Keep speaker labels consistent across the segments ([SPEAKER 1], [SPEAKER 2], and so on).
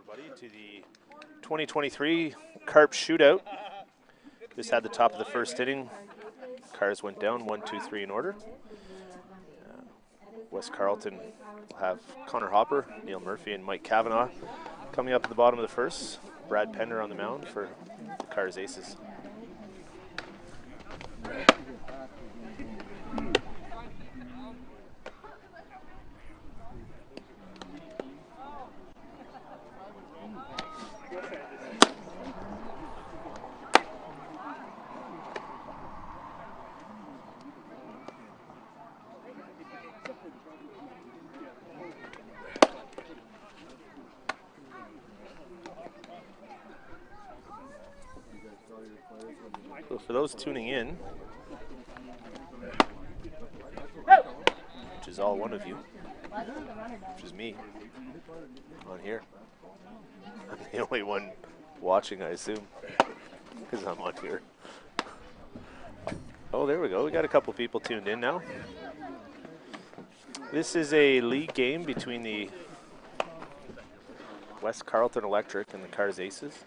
[SPEAKER 1] everybody, to the 2023 Carp Shootout. Just had the top of the first inning. Cars went down 1-2-3 in order. West Carleton will have Connor Hopper, Neil Murphy, and Mike Cavanaugh coming up at the bottom of the first. Brad Pender on the mound for the Cars Aces. So for those tuning in, which is all one of you, which is me on here. I'm the only one watching, I assume, because I'm on here. Oh, there we go. We got a couple people tuned in now. This is a league game between the West Carleton Electric and the Cars Aces.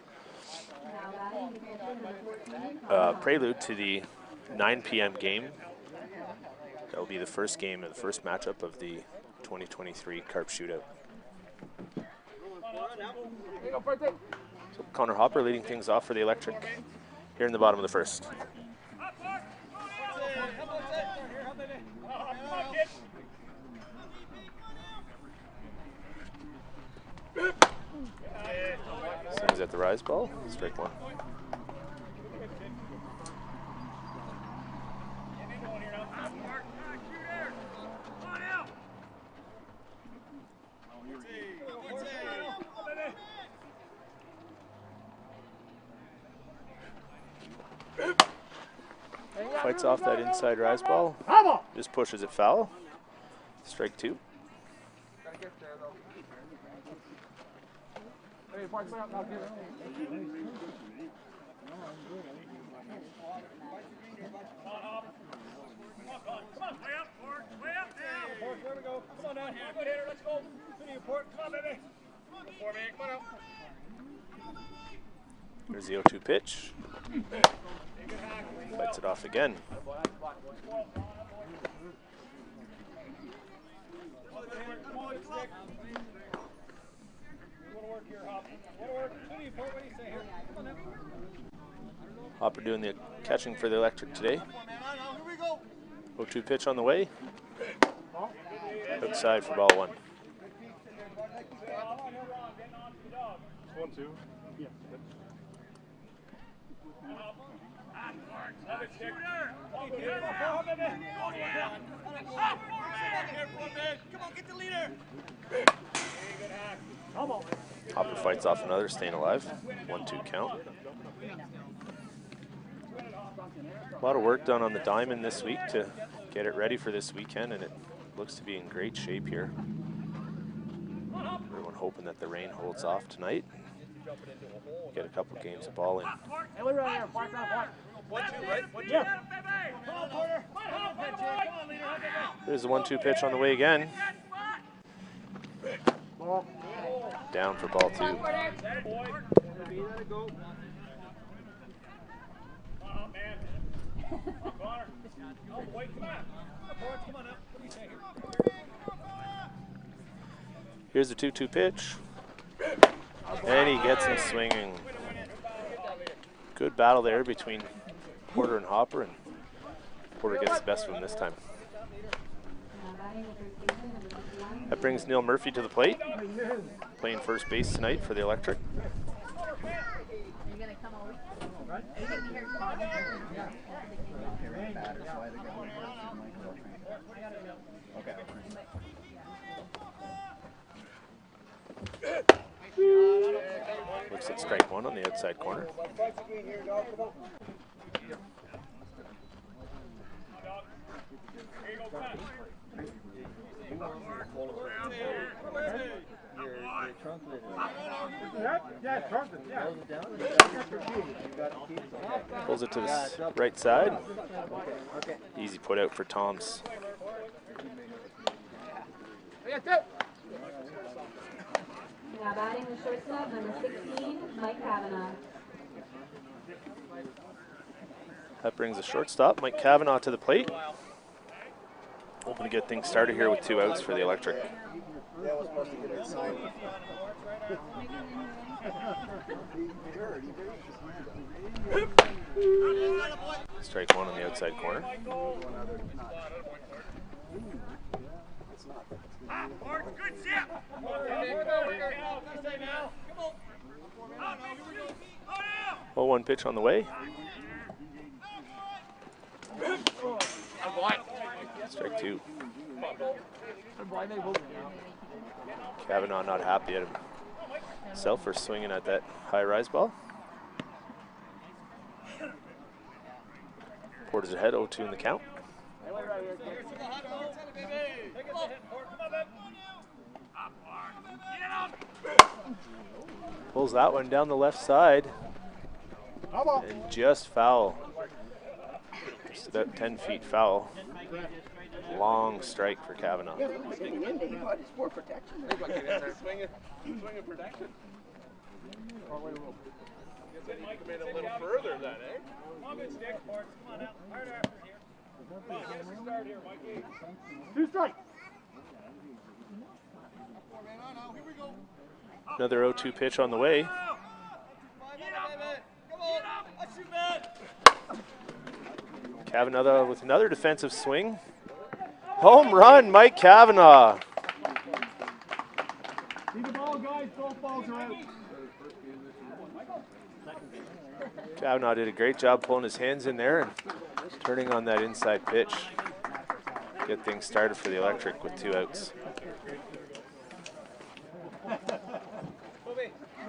[SPEAKER 1] Prelude to the 9 p.m. game. That will be the first game of the first matchup of the 2023 Carp Shootout. So Connor Hopper leading things off for the Electric here in the bottom of the first. Swings at the rise ball, strike one. Fights off that inside rise ball, just pushes it foul. Strike two. There's the 0-2 pitch. Fights it off again. Hopper doing the catching for the Electric today. 0-2 pitch on the way. Outside for ball one.
[SPEAKER 2] 1-2. Yeah.
[SPEAKER 1] Hopper fights off another, staying alive. 1-2 count. A lot of work done on the diamond this week to get it ready for this weekend, and it looks to be in great shape here. Everyone hoping that the rain holds off tonight. Get a couple games of ball in. There's the 1-2 pitch on the way again. Down for ball two. Here's the 2-2 pitch. And he gets him swinging. Good battle there between Porter and Hopper, and Porter gets the best of him this time. That brings Neil Murphy to the plate, playing first base tonight for the Electric. Looks at strike one on the outside corner. Pulls it to the right side. Easy put out for Toms.
[SPEAKER 3] Now batting the shortstop, number 16, Mike Kavanaugh.
[SPEAKER 1] That brings the shortstop, Mike Kavanaugh, to the plate. Hoping to get things started here with 2 outs for the Electric.
[SPEAKER 4] Yeah, I was supposed to give it a sign.
[SPEAKER 1] Strike 1 on the outside corner. Oh, 1 pitch on the way. Strike 2. Kavanaugh not happy at himself for swinging at that high rise ball. Porter's ahead, 0-2 in the count. Pulls that one down the left side. And just foul. Just about 10 feet foul. Long strike for Kavanaugh.
[SPEAKER 4] Yeah, he was getting in. He thought it's for protection.
[SPEAKER 2] Swinging protection. Guess I need to come in a little further then, eh? Come on, stick, Bart. Come on out. Hard after here. Come on, get us start here, Mikey.
[SPEAKER 4] 2 strikes.
[SPEAKER 1] Another 0-2 pitch on the way. Kavanaugh with another defensive swing. Home run, Mike Kavanaugh.
[SPEAKER 2] See the ball, guys. Both balls are out.
[SPEAKER 1] Kavanaugh did a great job pulling his hands in there and turning on that inside pitch. Get things started for the Electric with 2 outs.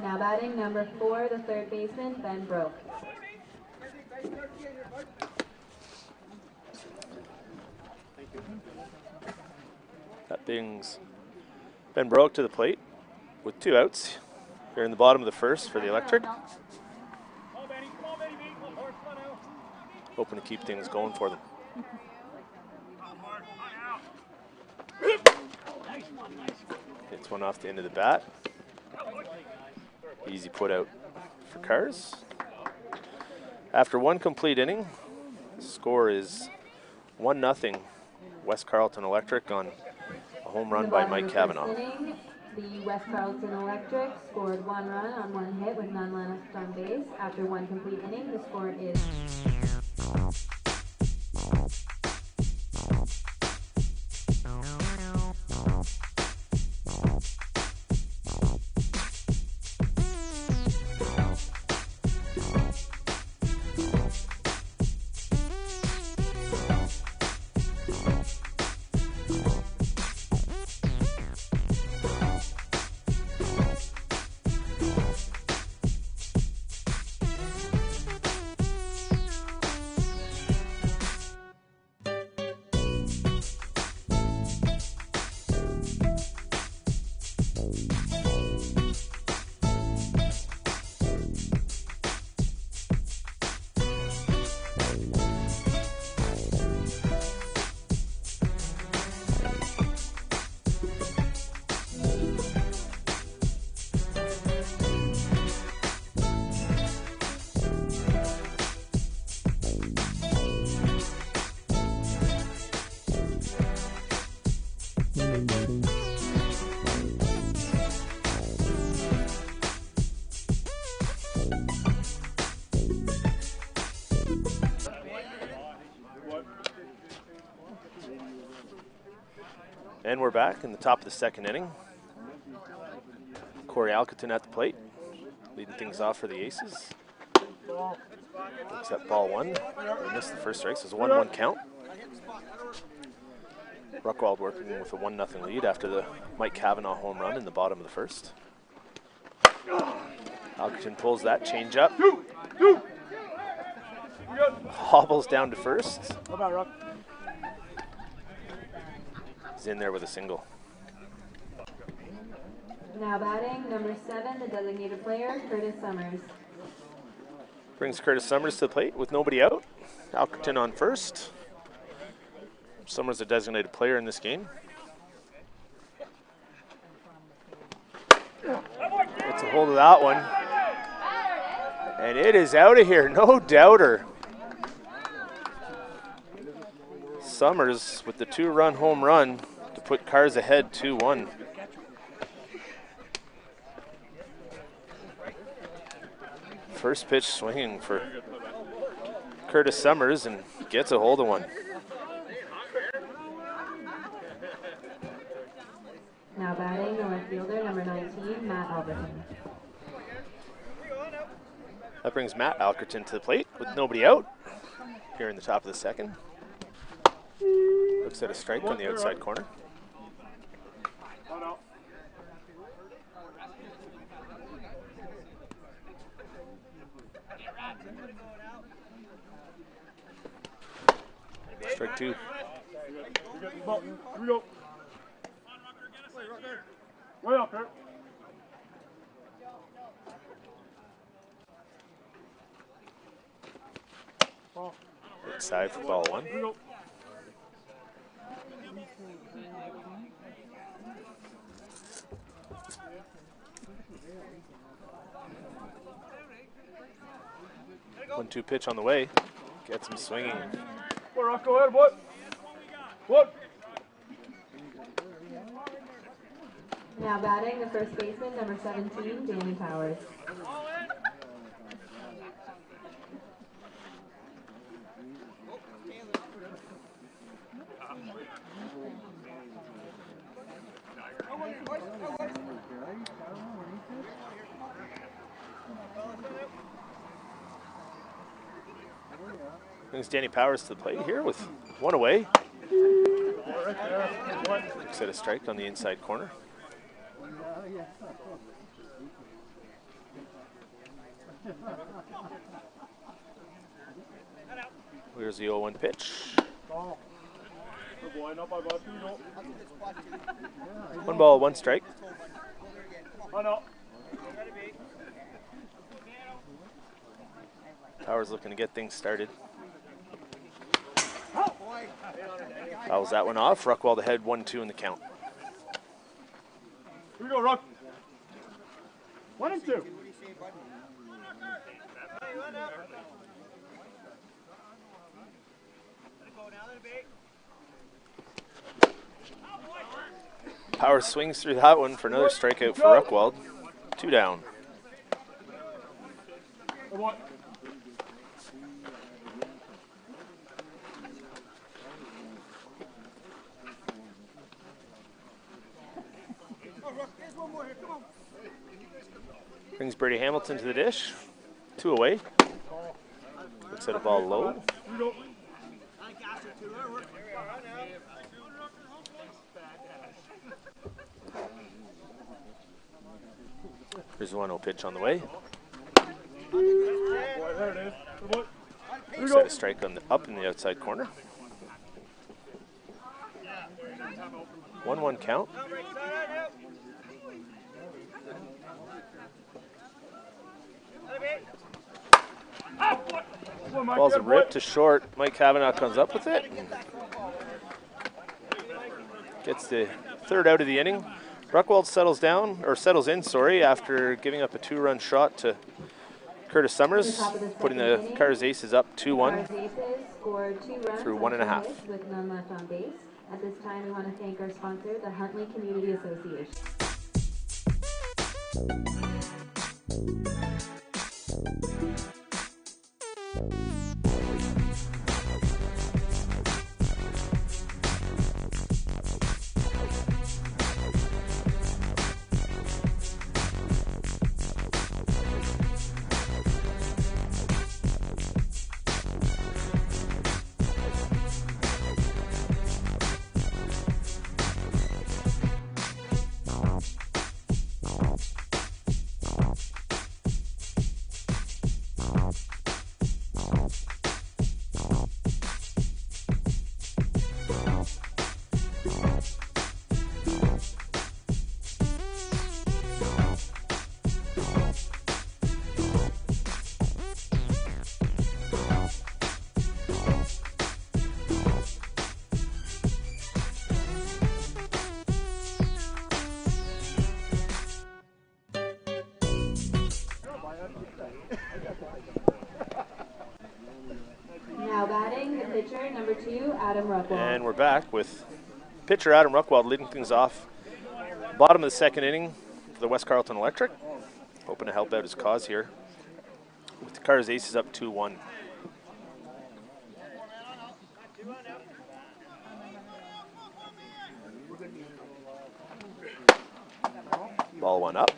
[SPEAKER 3] Now batting number 4, the third baseman, Ben Broke.
[SPEAKER 1] That brings Ben Broke to the plate with 2 outs here in the bottom of the first for the Electric. Hoping to keep things going for them. Hits one off the end of the bat. Easy put out for Cars. After 1 complete inning, the score is 1-0 West Carleton Electric on a home run by Mike Kavanaugh.
[SPEAKER 3] The West Carleton Electric scored 1 run on 1 hit with none left on base. After 1 complete inning, the score is...
[SPEAKER 1] And we're back in the top of the 2nd inning. Corey Alcaton at the plate, leading things off for the Aces. Looks at ball 1. We missed the first strike, so it's a 1-1 count. Ruckwald working with a 1-0 lead after the Mike Kavanaugh home run in the bottom of the first. Alcaton pulls that change up. Hobbles down to first. He's in there with a single.
[SPEAKER 3] Now batting number 7, the designated player, Curtis Summers.
[SPEAKER 1] Brings Curtis Summers to the plate with nobody out. Alcaton on first. Summers a designated player in this game. a hold of that one. And it is out of here, no doubter. Summers with the 2-run home run to put Cars ahead 2-1. First pitch swinging for Curtis Summers and gets a hold of one.
[SPEAKER 3] Now batting, the left fielder, number 19, Matt Alberton.
[SPEAKER 1] That brings Matt Alkerton to the plate with nobody out here in the top of the second. Looks at a strike on the outside corner. Strike 2.
[SPEAKER 2] Here we go. Way up here.
[SPEAKER 1] Inside for ball 1. One-two pitch on the way. Gets him swinging.
[SPEAKER 2] Go ahead, what? What?
[SPEAKER 3] Now batting, the first baseman, number 17, Danny Powers.
[SPEAKER 1] Brings Danny Powers to the plate here with one away. Looks at a strike on the inside corner. Here's the 0-1 pitch. 1 ball, 1 strike. Powers looking to get things started. Fouls that one off. Ruckwald ahead 1-2 in the count.
[SPEAKER 2] Here we go, Ruck. 1 and 2.
[SPEAKER 1] Powers swings through that one for another strikeout for Ruckwald. 2 down. Brings Brady Hamilton to the dish. 2 away. Looks at a ball low. There's 1-0 pitch on the way. Looks at a strike on the up in the outside corner. 1-1 count. Ball's a rip to short. Mike Kavanaugh comes up with it. Gets the 3rd out of the inning. Ruckwald settles in, after giving up a 2-run shot to Curtis Summers, putting the Cars Aces up 2-1 through 1.5.
[SPEAKER 3] With none left on base. At this time, we want to thank our sponsor, the Huntley Community Association. batter, number 2, Adam Ruckwald.
[SPEAKER 1] And we're back with pitcher Adam Ruckwald leading things off. Bottom of the second inning for the West Carleton Electric. Hoping to help out his cause here. With the Cars Aces up 2-1. Ball one up.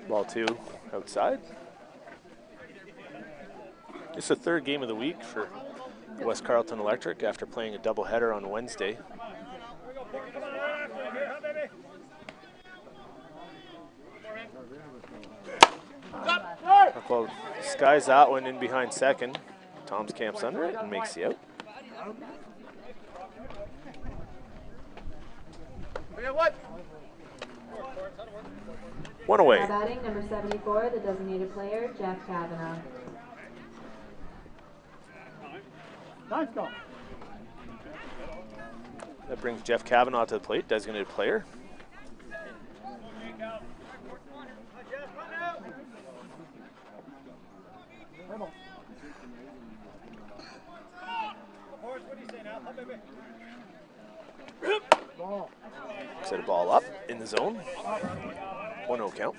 [SPEAKER 1] Ball two outside. It's the third game of the week for West Carleton Electric after playing a doubleheader on Wednesday. Well, skies that one in behind second. Tom's camps under it and makes the out. One away.
[SPEAKER 3] Now batting, number 74, the designated player, Jeff Kavanaugh.
[SPEAKER 4] Nice go.
[SPEAKER 1] That brings Jeff Kavanaugh to the plate, designated player. Set a ball up in the zone. 1-0 count.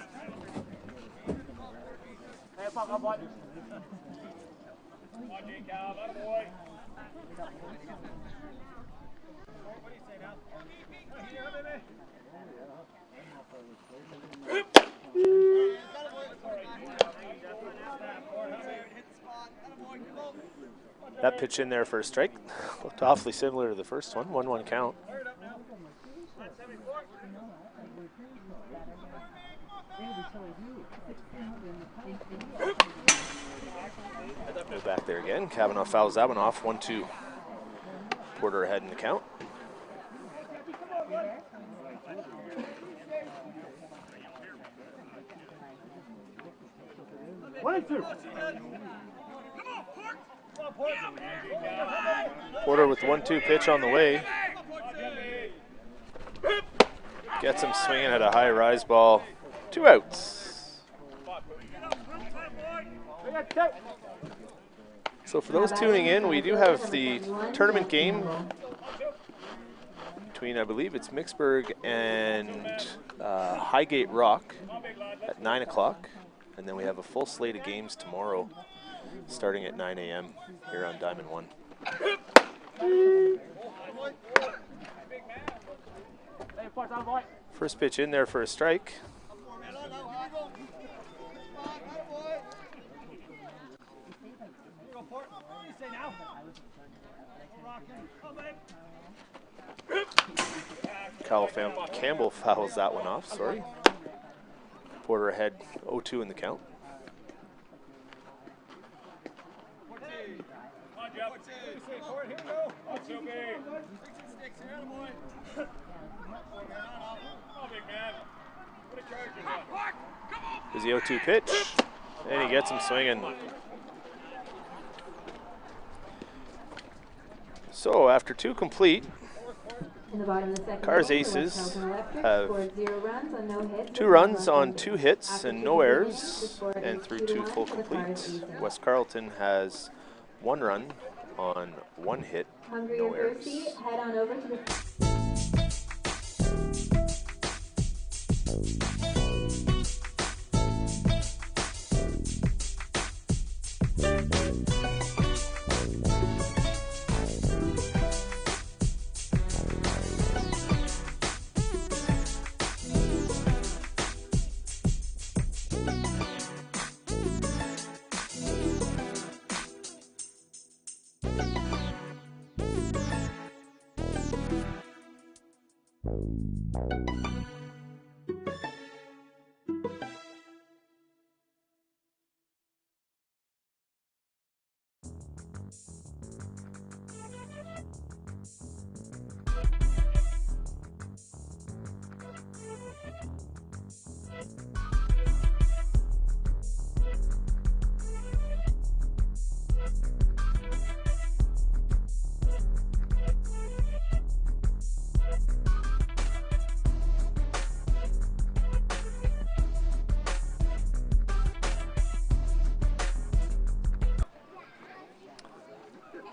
[SPEAKER 1] That pitch in there for a strike looked awfully similar to the first one. 1-1 count. Go back there again. Kavanaugh fouls that one off. 1-2. Porter ahead in the count. Porter with the 1-2 pitch on the way. Gets him swinging at a high rise ball. 2 outs. So for those tuning in, we do have the tournament game between, I believe it's Mixburg and Highgate Rock at 9 o'clock. And then we have a full slate of games tomorrow starting at 9 a.m. here on Diamond 1. First pitch in there for a strike. Campbell fouls that one off, sorry. Porter ahead 0-2 in the count. There's the 0-2 pitch, and he gets him swinging. So after 2 complete,
[SPEAKER 3] In the bottom of the second
[SPEAKER 1] Cars
[SPEAKER 3] inning, the
[SPEAKER 1] Aces
[SPEAKER 3] West Carleton Electric
[SPEAKER 1] have
[SPEAKER 3] scored 0 runs on no hits
[SPEAKER 1] 2
[SPEAKER 3] with
[SPEAKER 1] runs
[SPEAKER 3] one
[SPEAKER 1] on
[SPEAKER 3] left
[SPEAKER 1] 2
[SPEAKER 3] on.
[SPEAKER 1] hits
[SPEAKER 3] After
[SPEAKER 1] and
[SPEAKER 3] 2
[SPEAKER 1] no
[SPEAKER 3] complete innings, the
[SPEAKER 1] errors,
[SPEAKER 3] score
[SPEAKER 1] and
[SPEAKER 3] is
[SPEAKER 1] through
[SPEAKER 3] 2-1
[SPEAKER 1] 2 full
[SPEAKER 3] for the Cars
[SPEAKER 1] completes.
[SPEAKER 3] Aces.
[SPEAKER 1] West Carleton has 1 run on 1 hit,
[SPEAKER 3] Hungry
[SPEAKER 1] no
[SPEAKER 3] or
[SPEAKER 1] errors.
[SPEAKER 3] thirsty, head on over to the...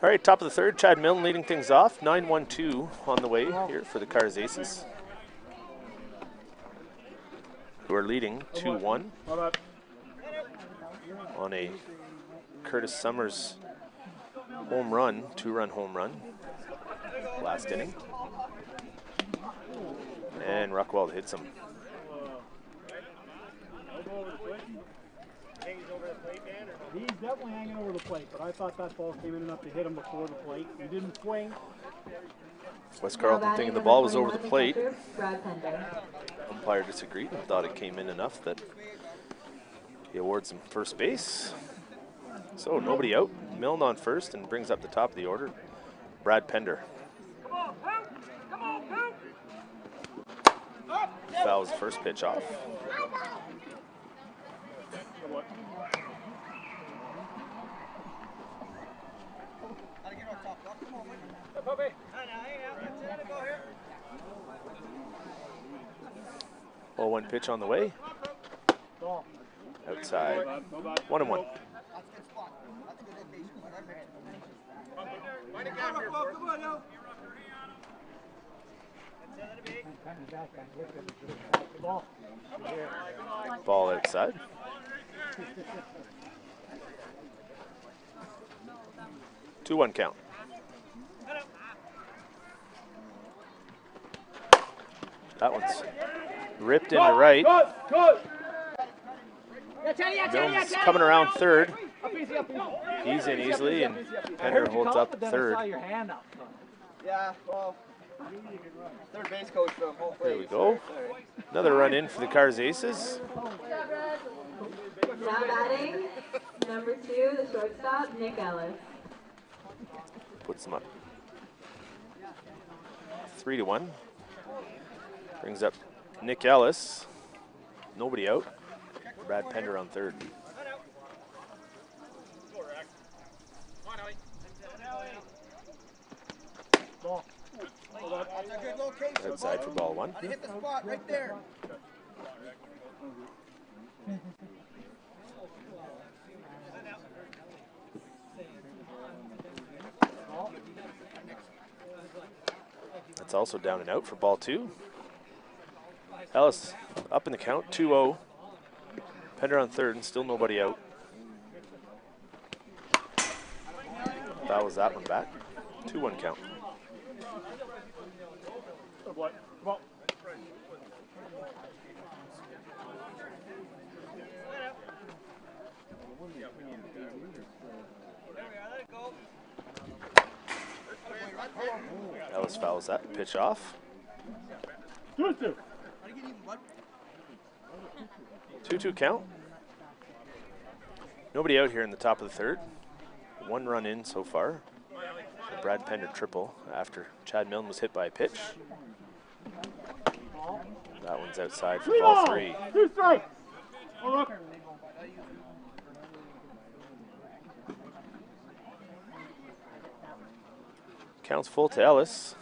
[SPEAKER 1] All right, top of the third, Chad Milne leading things off. 9-1-2 on the way here for the Cars Aces, who are leading 2-1 on a Curtis Summers home run, 2-run home run last inning. And Ruckwald hits him.
[SPEAKER 4] He's definitely hanging over the plate, but I thought that ball came in enough to hit him before the plate. He didn't swing.
[SPEAKER 1] West Carleton thinking the ball was over the plate.
[SPEAKER 3] Brad Pender.
[SPEAKER 1] Umpire disagreed and thought it came in enough that he awards him first base. So nobody out. Milne on first and brings up the top of the order, Brad Pender. Fouls the first pitch off. Well, one pitch on the way. Outside. 1-1. Ball outside. Two 1 count. That one's ripped into right. Milne's coming around third. He's in easily, and Pender holds up third.
[SPEAKER 5] Yeah, well, third base coach from both ways.
[SPEAKER 1] There we go. Another run in for the Cars Aces.
[SPEAKER 3] Now batting, number 2, the shortstop, Nick Ellis.
[SPEAKER 1] Puts them up 3-1. Brings up Nick Ellis. Nobody out. Brad Pender on third.
[SPEAKER 5] That's a good location.
[SPEAKER 1] Outside for ball 1.
[SPEAKER 5] Hit the spot right there.
[SPEAKER 1] That's also down and out for ball 2. Ellis up in the count, 2-0. Pender on third and still nobody out. That was that one back. 2-1 count. Ellis fouls that pitch off. 2-2 count. Nobody out here in the top of the third. 1 run in so far. The Brad Pender triple after Chad Milne was hit by a pitch. That one's outside for ball 3.
[SPEAKER 4] 2 strikes.
[SPEAKER 1] Counts full to Ellis.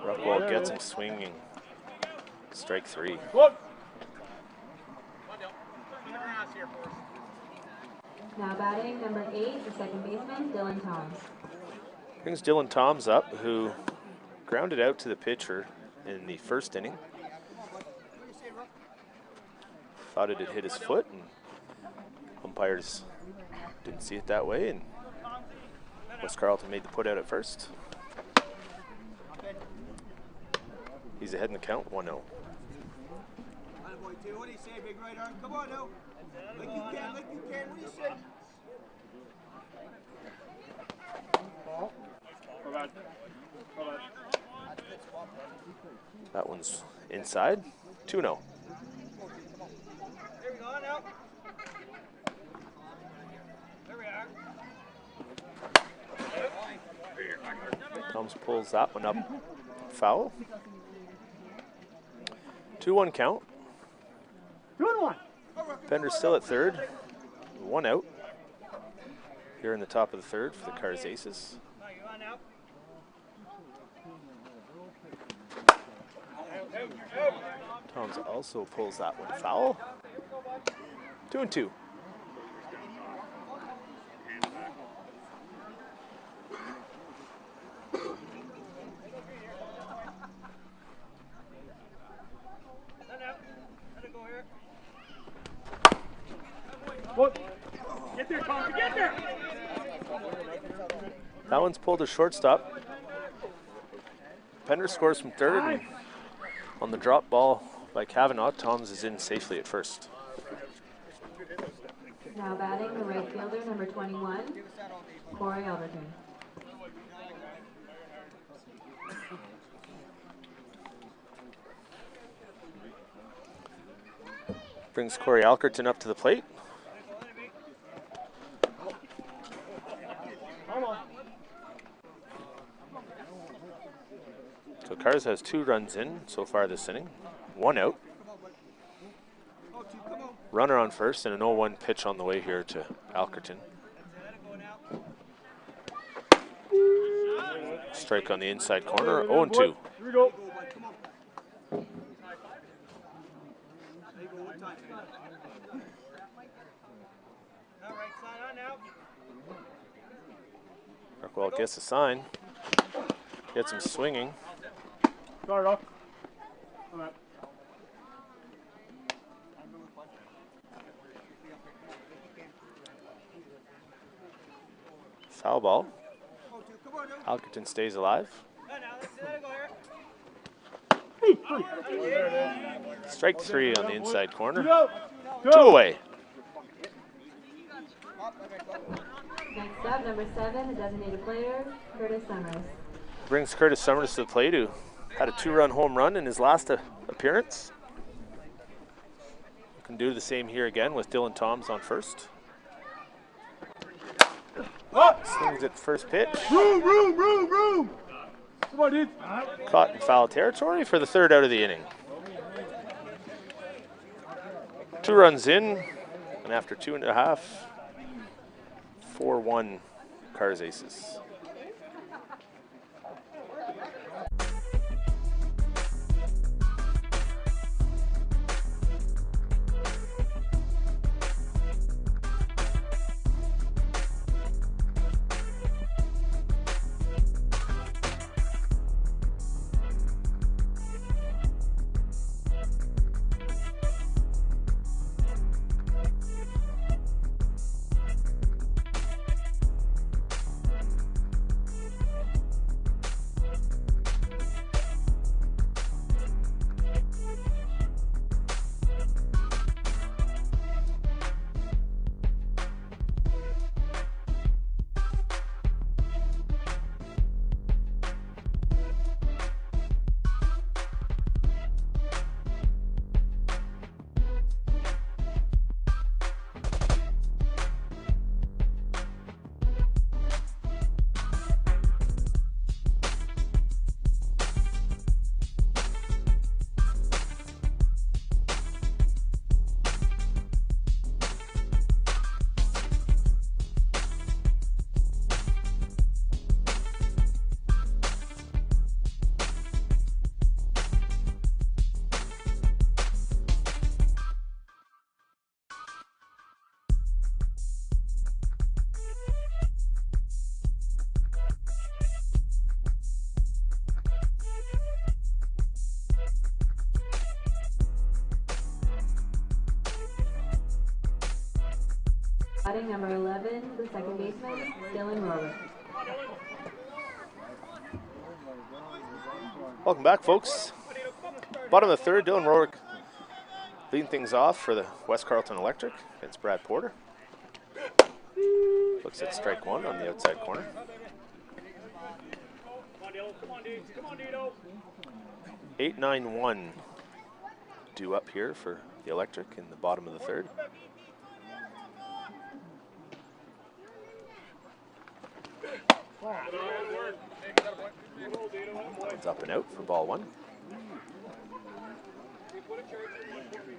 [SPEAKER 1] Ruckwald gets him swinging. Strike 3.
[SPEAKER 3] Now batting, number 8, the second baseman, Dylan Toms.
[SPEAKER 1] Brings Dylan Toms up, who grounded out to the pitcher in the first inning. Thought it had hit his foot, and umpires didn't see it that way, and West Carleton made the put out at first. He's ahead in the count, 1-0.
[SPEAKER 5] What do you say, big right arm? Come on now. Like you can, like you can. What do you say?
[SPEAKER 1] That one's inside, 2-0.
[SPEAKER 5] There we go now. There we are.
[SPEAKER 1] Toms pulls that one up, foul. 2-1 count.
[SPEAKER 4] 2-1.
[SPEAKER 1] Pender's still at third, 1 out. Here in the top of the third for the Cars Aces. Toms also pulls that one foul. 2-2. That one's pulled to shortstop. Pender scores from third, and on the drop ball by Kavanaugh, Toms is in safely at first.
[SPEAKER 3] Now batting the right fielder, number 21, Corey Alberton.
[SPEAKER 1] Brings Corey Alkerton up to the plate. So Cars has 2 runs in so far this inning, 1 out. Runner on first and an 0-1 pitch on the way here to Alkerton. Strike on the inside corner, 0-2.
[SPEAKER 4] Here we go.
[SPEAKER 1] Rockwell gets a sign, gets him swinging.
[SPEAKER 4] Start off. All right.
[SPEAKER 1] Foul ball. Alkerton stays alive. Strike 3 on the inside corner. 2 away.
[SPEAKER 3] Next up, number 7, the designated player, Curtis Summers.
[SPEAKER 1] Brings Curtis Summers to the plate, who had a 2-run home run in his last appearance. Can do the same here again with Dylan Toms on first. Swings at first pitch.
[SPEAKER 4] Room. Come on, dude.
[SPEAKER 1] Caught in foul territory for the 3rd out of the inning. 2 runs in, and after 2.5, 4-1 Cars Aces.
[SPEAKER 3] Batting number 11, the second baseman, Dylan Rorick.
[SPEAKER 1] Welcome back, folks. Bottom of the 3rd, Dylan Rorick leading things off for the West Carleton Electric against Brad Porter. Looks at strike 1 on the outside corner. 8-9-1 due up here for the Electric in the bottom of the 3rd. It's up and out for ball 1.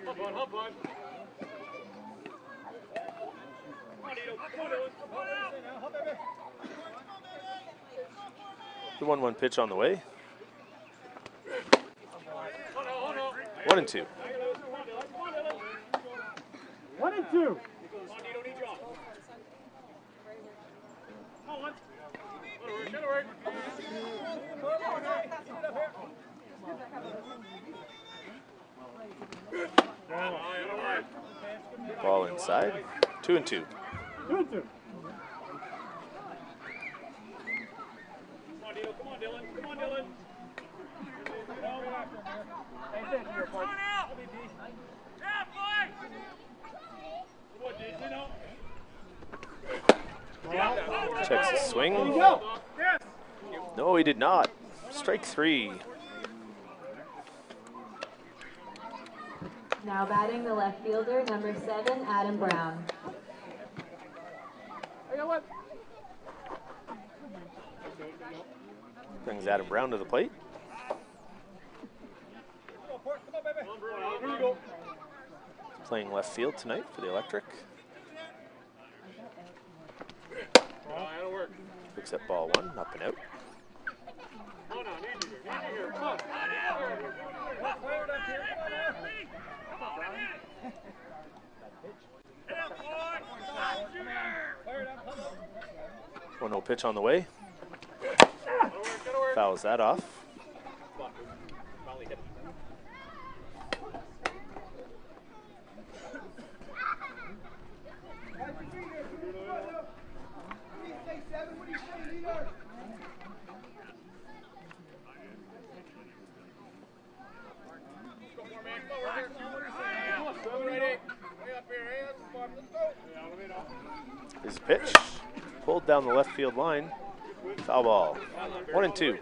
[SPEAKER 2] Hop on.
[SPEAKER 1] 1-1 pitch on the way. 1-2.
[SPEAKER 4] 1-2.
[SPEAKER 1] Ball inside. 2-2.
[SPEAKER 4] 2-2.
[SPEAKER 1] Checks his swing. No, he did not. Strike 3.
[SPEAKER 3] Now batting the left fielder, number 7, Adam Brown.
[SPEAKER 1] Brings Adam Brown to the plate. Playing left field tonight for the Electric. Looks at ball 1, up and out. One 0 pitch on the way. Fouls that off. His pitch pulled down the left field line. Foul ball. 1 and 2.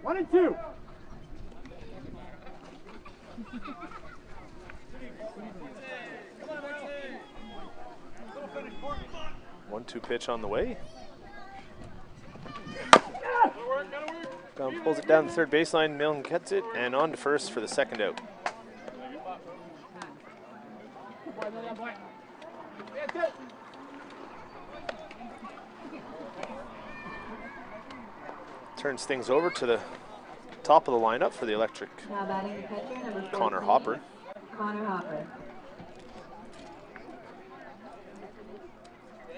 [SPEAKER 4] One and two.
[SPEAKER 1] 1-2 pitch on the way. Brown pulls it down the third baseline. Milne gets it and on to first for the second out. Turns things over to the top of the lineup for the Electric.
[SPEAKER 3] Now batting the pitcher, number 14,
[SPEAKER 1] Connor Hopper.
[SPEAKER 3] Connor Hopper.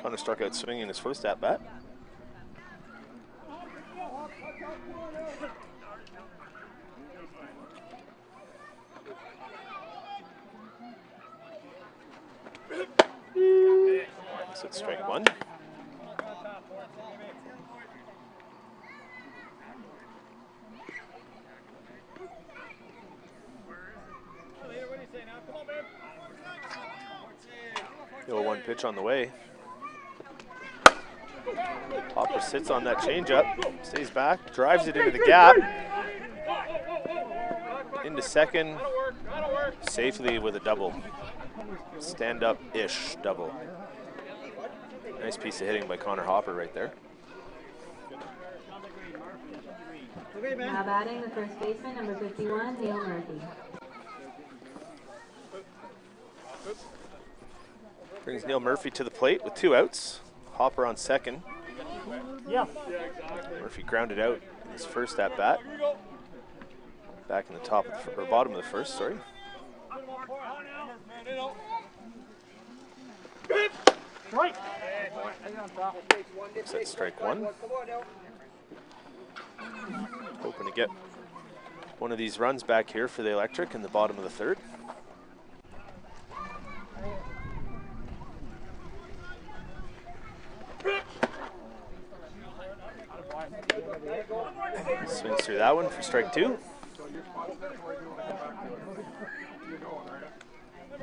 [SPEAKER 1] Connor struck out swinging his first at bat. So it's strike 1. The 0-1 pitch on the way. Hopper sits on that changeup, stays back, drives it into the gap. Into second, safely with a double. Stand-up-ish double. Nice piece of hitting by Connor Hopper right there.
[SPEAKER 3] Now batting the first baseman, number 51, Neil Murphy.
[SPEAKER 1] Brings Neil Murphy to the plate with 2 outs. Hopper on second.
[SPEAKER 4] Yeah.
[SPEAKER 1] Murphy grounded out in his first at bat. Back in the top of the, or bottom of the first, sorry.
[SPEAKER 4] Strike.
[SPEAKER 1] Set strike 1. Hoping to get one of these runs back here for the Electric in the bottom of the third. Swings through that one for strike 2.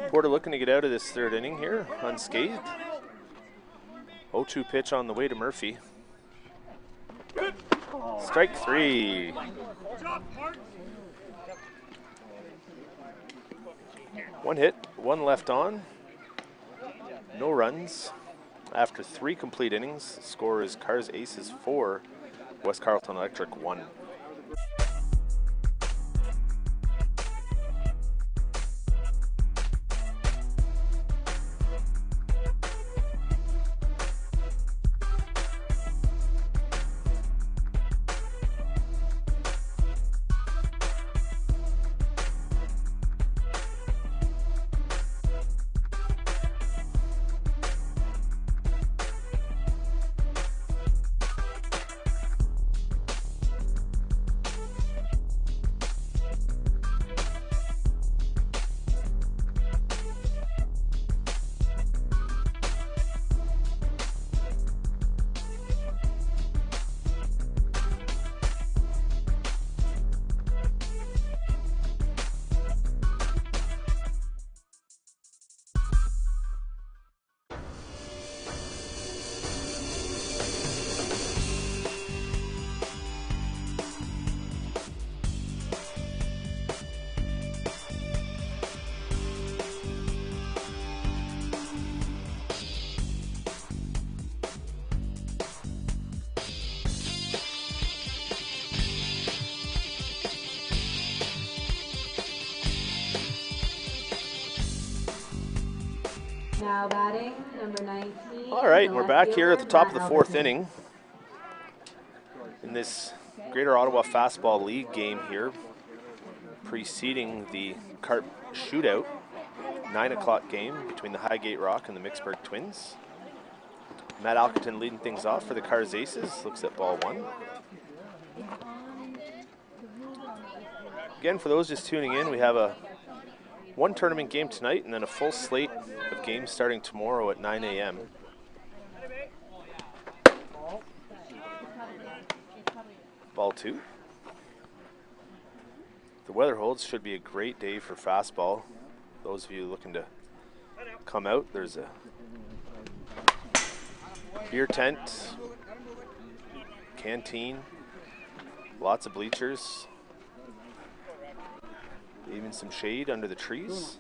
[SPEAKER 1] Porter looking to get out of this third inning here unscathed. 0-2 pitch on the way to Murphy. Strike 3. One hit, 1 left on. No runs. After 3 complete innings, the score is Cars Aces 4, West Carleton Electric 1.
[SPEAKER 3] Now batting, number 19.
[SPEAKER 1] All right,
[SPEAKER 3] the
[SPEAKER 1] we're
[SPEAKER 3] left
[SPEAKER 1] back here at the
[SPEAKER 3] fielder,
[SPEAKER 1] top of
[SPEAKER 3] Matt
[SPEAKER 1] the fourth
[SPEAKER 3] Alberton.
[SPEAKER 1] inning in this Greater Ottawa Fastball League game here, preceding the Carp Shootout 9 o'clock game between the Highgate Rock and the Mixburg Twins. Matt Alberton leading things off for the Cars Aces. Looks at ball 1. Again, for those just tuning in, we have one tournament game tonight and then a full slate of games starting tomorrow at 9 a.m. Ball 2. The weather holds, should be a great day for fastball. Those of you looking to come out, there's a beer tent, canteen, lots of bleachers, even some shade under the trees.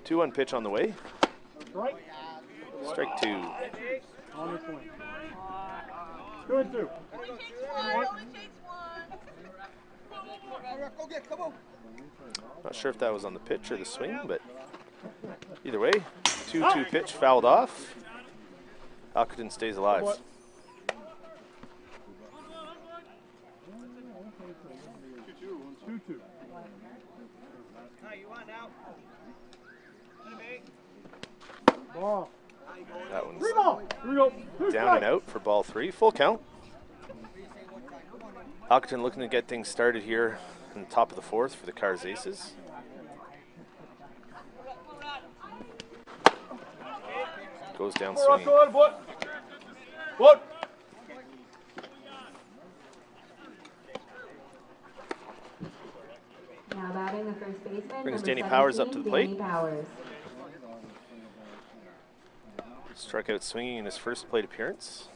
[SPEAKER 1] 2-1 pitch on the way. Strike 2.
[SPEAKER 4] On the point. 2-2.
[SPEAKER 1] Not sure if that was on the pitch or the swing, but either way, 2-2 pitch fouled off. Alberton stays alive.
[SPEAKER 4] 2-2. Ball.
[SPEAKER 1] That one's
[SPEAKER 4] 3-ball. 3-0.
[SPEAKER 1] down and out for ball 3. Full count. Alberton looking to get things started here in the top of the 4th for the Cars Aces. Goes down swinging.
[SPEAKER 2] What?
[SPEAKER 3] Now batting, the first baseman.
[SPEAKER 1] Brings
[SPEAKER 3] number
[SPEAKER 1] Danny Powers up to
[SPEAKER 3] 17,
[SPEAKER 1] the plate.
[SPEAKER 3] Danny Powers.
[SPEAKER 1] Struck out swinging in his first plate appearance.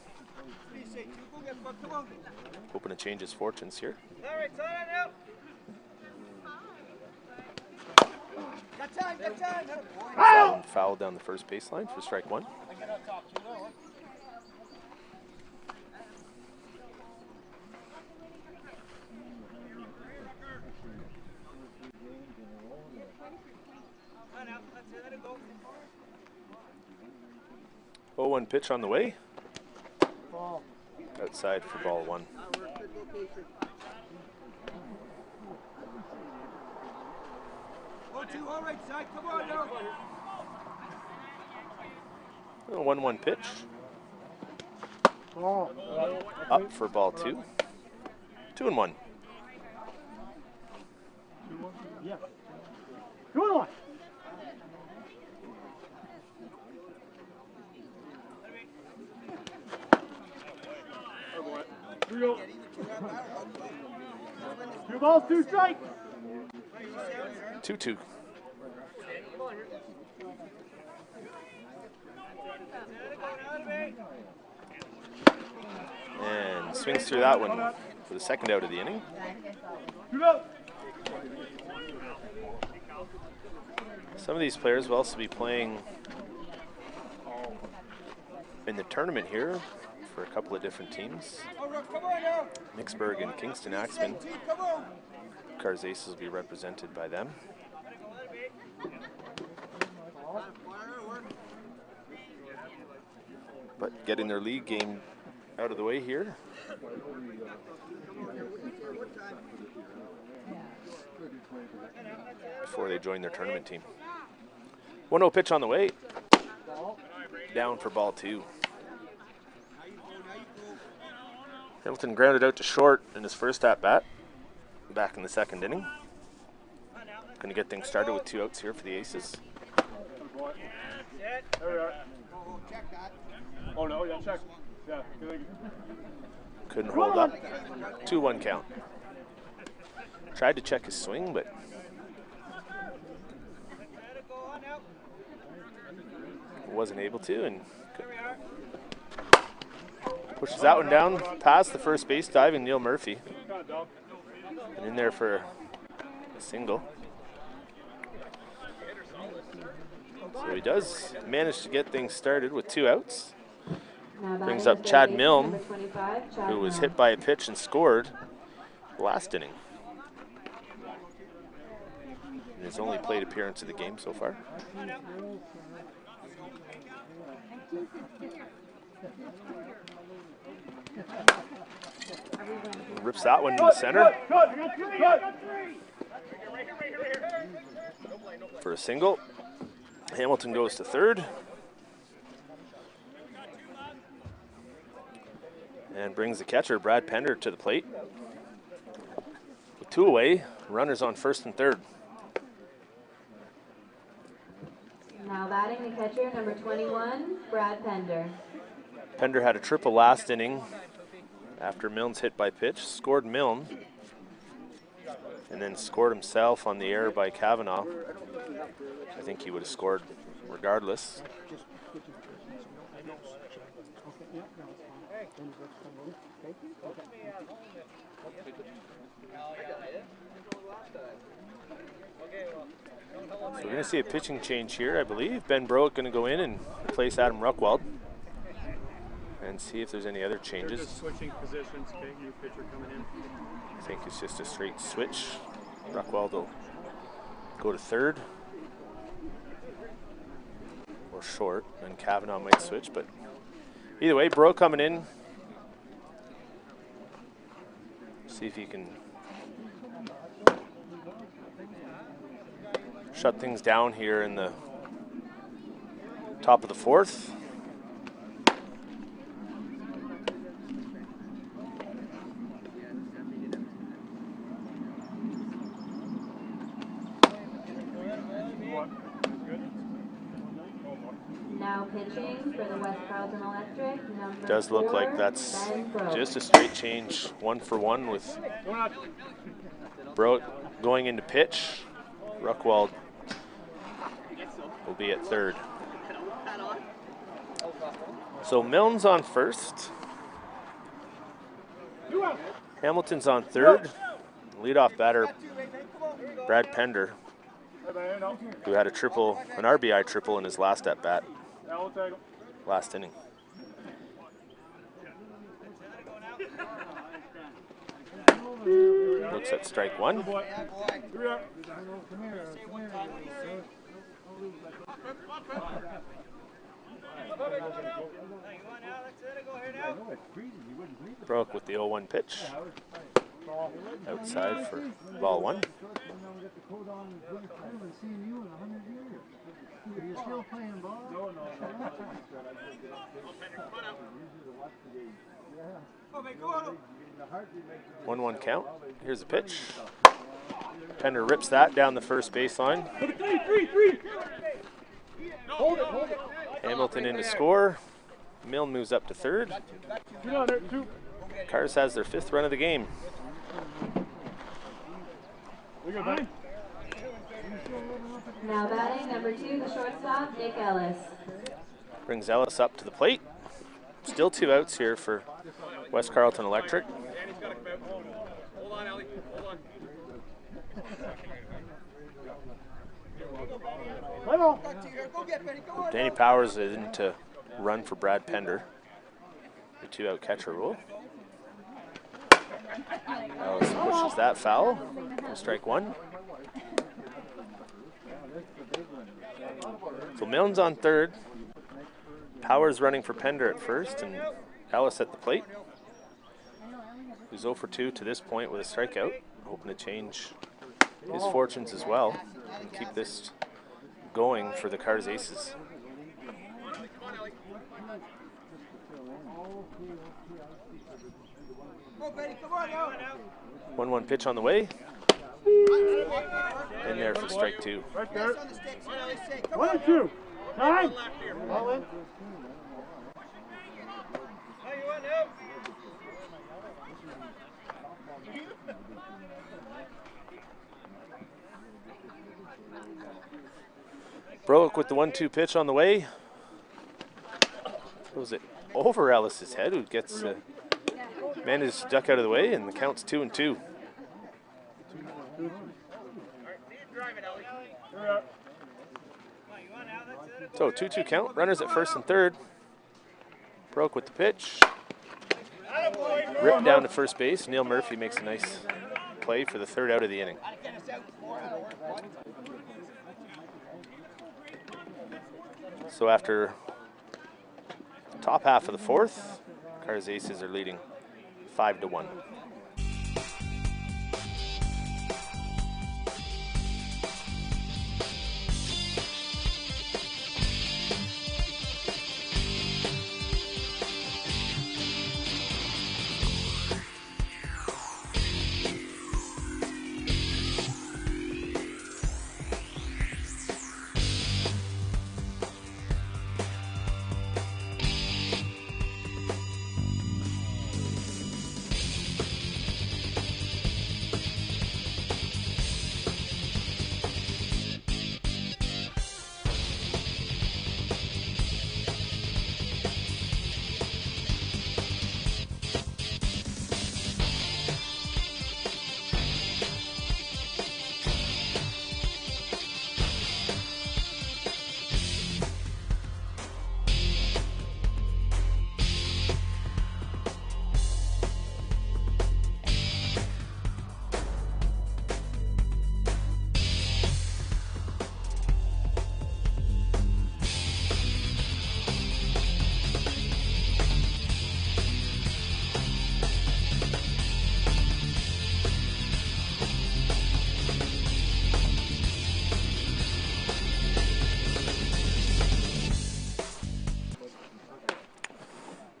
[SPEAKER 1] Hoping to change his fortunes here. That one fouled down the first baseline for strike 1. Oh, 1 pitch on the way. Outside for ball 1. A 1-1 pitch. Up for ball 2. 2-1.
[SPEAKER 4] Yeah. 2-1. Two balls, 2 strikes.
[SPEAKER 1] 2-2. And swings through that one for the second out of the inning. Some of these players will also be playing in the tournament here for a couple of different teams. Mixburg and Kingston Axemen. Cars Aces will be represented by them. But getting their league game out of the way here. Before they join their tournament team. 1-0 pitch on the way. Down for ball 2. Hamilton grounded out to short in his first at-bat, back in the second inning. Going to get things started with 2 outs here for the Aces.
[SPEAKER 2] There we are. Oh no, yeah, check. Yeah.
[SPEAKER 1] Couldn't hold up. 2-1 count. Tried to check his swing, but wasn't able to, and pushes that one down past the first base diving Neil Murphy. And in there for a single. So he does manage to get things started with 2 outs. Brings up Chad Milne, who was hit by a pitch and scored last inning. in his only plate appearance of the game so far. Rips that one to the center for a single. Hamilton goes to third and brings the catcher, Brad Pender, to the plate. With 2 away, runners on first and third.
[SPEAKER 3] Now batting the catcher, number 21, Brad Pender.
[SPEAKER 1] Pender had a triple last inning after Milne's hit by pitch, scored Milne, and then scored himself on the error by Kavanaugh. I think he would have scored regardless. So we're going to see a pitching change here, I believe. Ben Broek going to go in and replace Adam Ruckwald and see if there's any other changes.
[SPEAKER 4] Just switching positions, okay, new pitcher coming in.
[SPEAKER 1] I think it's just a straight switch. Ruckwald will go to third or short, and Kavanaugh might switch, but either way, Broek coming in. See if he can shut things down here in the top of the fourth.
[SPEAKER 3] Now pitching for the West Carleton Electric, number
[SPEAKER 1] Does look
[SPEAKER 3] 4,
[SPEAKER 1] like that's
[SPEAKER 3] Ben Broek.
[SPEAKER 1] just a straight change, 1-for-1 with Broek going into pitch. Ruckwald will be at third. So Milne's on first. Hamilton's on third. Leadoff batter, Brad Pender, who had a triple, an RBI triple in his last at bat, last inning. Looks at strike one. Broek with the 0-1 pitch. Outside for ball one.
[SPEAKER 6] Are you still playing ball? No.
[SPEAKER 1] 1-1 count. Here's the pitch. Pender rips that down the first baseline. Hamilton in to score. Milne moves up to third. Cars has their 5th run of the game.
[SPEAKER 3] Now batting number 2, the shortstop, Nick Ellis.
[SPEAKER 1] Brings Ellis up to the plate. Still 2 outs here for West Carleton Electric.
[SPEAKER 2] Hold on, Ellie. Hold on.
[SPEAKER 1] Danny Powers is in to run for Brad Pender. The 2-out catcher rule. Ellis pushes that foul. Strike one. So Milne's on third. Powers running for Pender at first, and Ellis at the plate. Who's 0 for 2 to this point with a strikeout. Hoping to change his fortunes as well and keep this going for the Cars Aces. 1-1 pitch on the way. In there for strike 2.
[SPEAKER 4] Right there. 1-2. Time. All in.
[SPEAKER 1] Broek with the 1-2 pitch on the way. Throws it over Ellis's head, who gets manages to duck out of the way, and the count's 2-2. So 2-2 count. Runners at first and third. Broek with the pitch. Ripped down to first base. Neil Murphy makes a nice play for the third out of the inning. So after the top half of the fourth, Car's Aces are leading 5-1.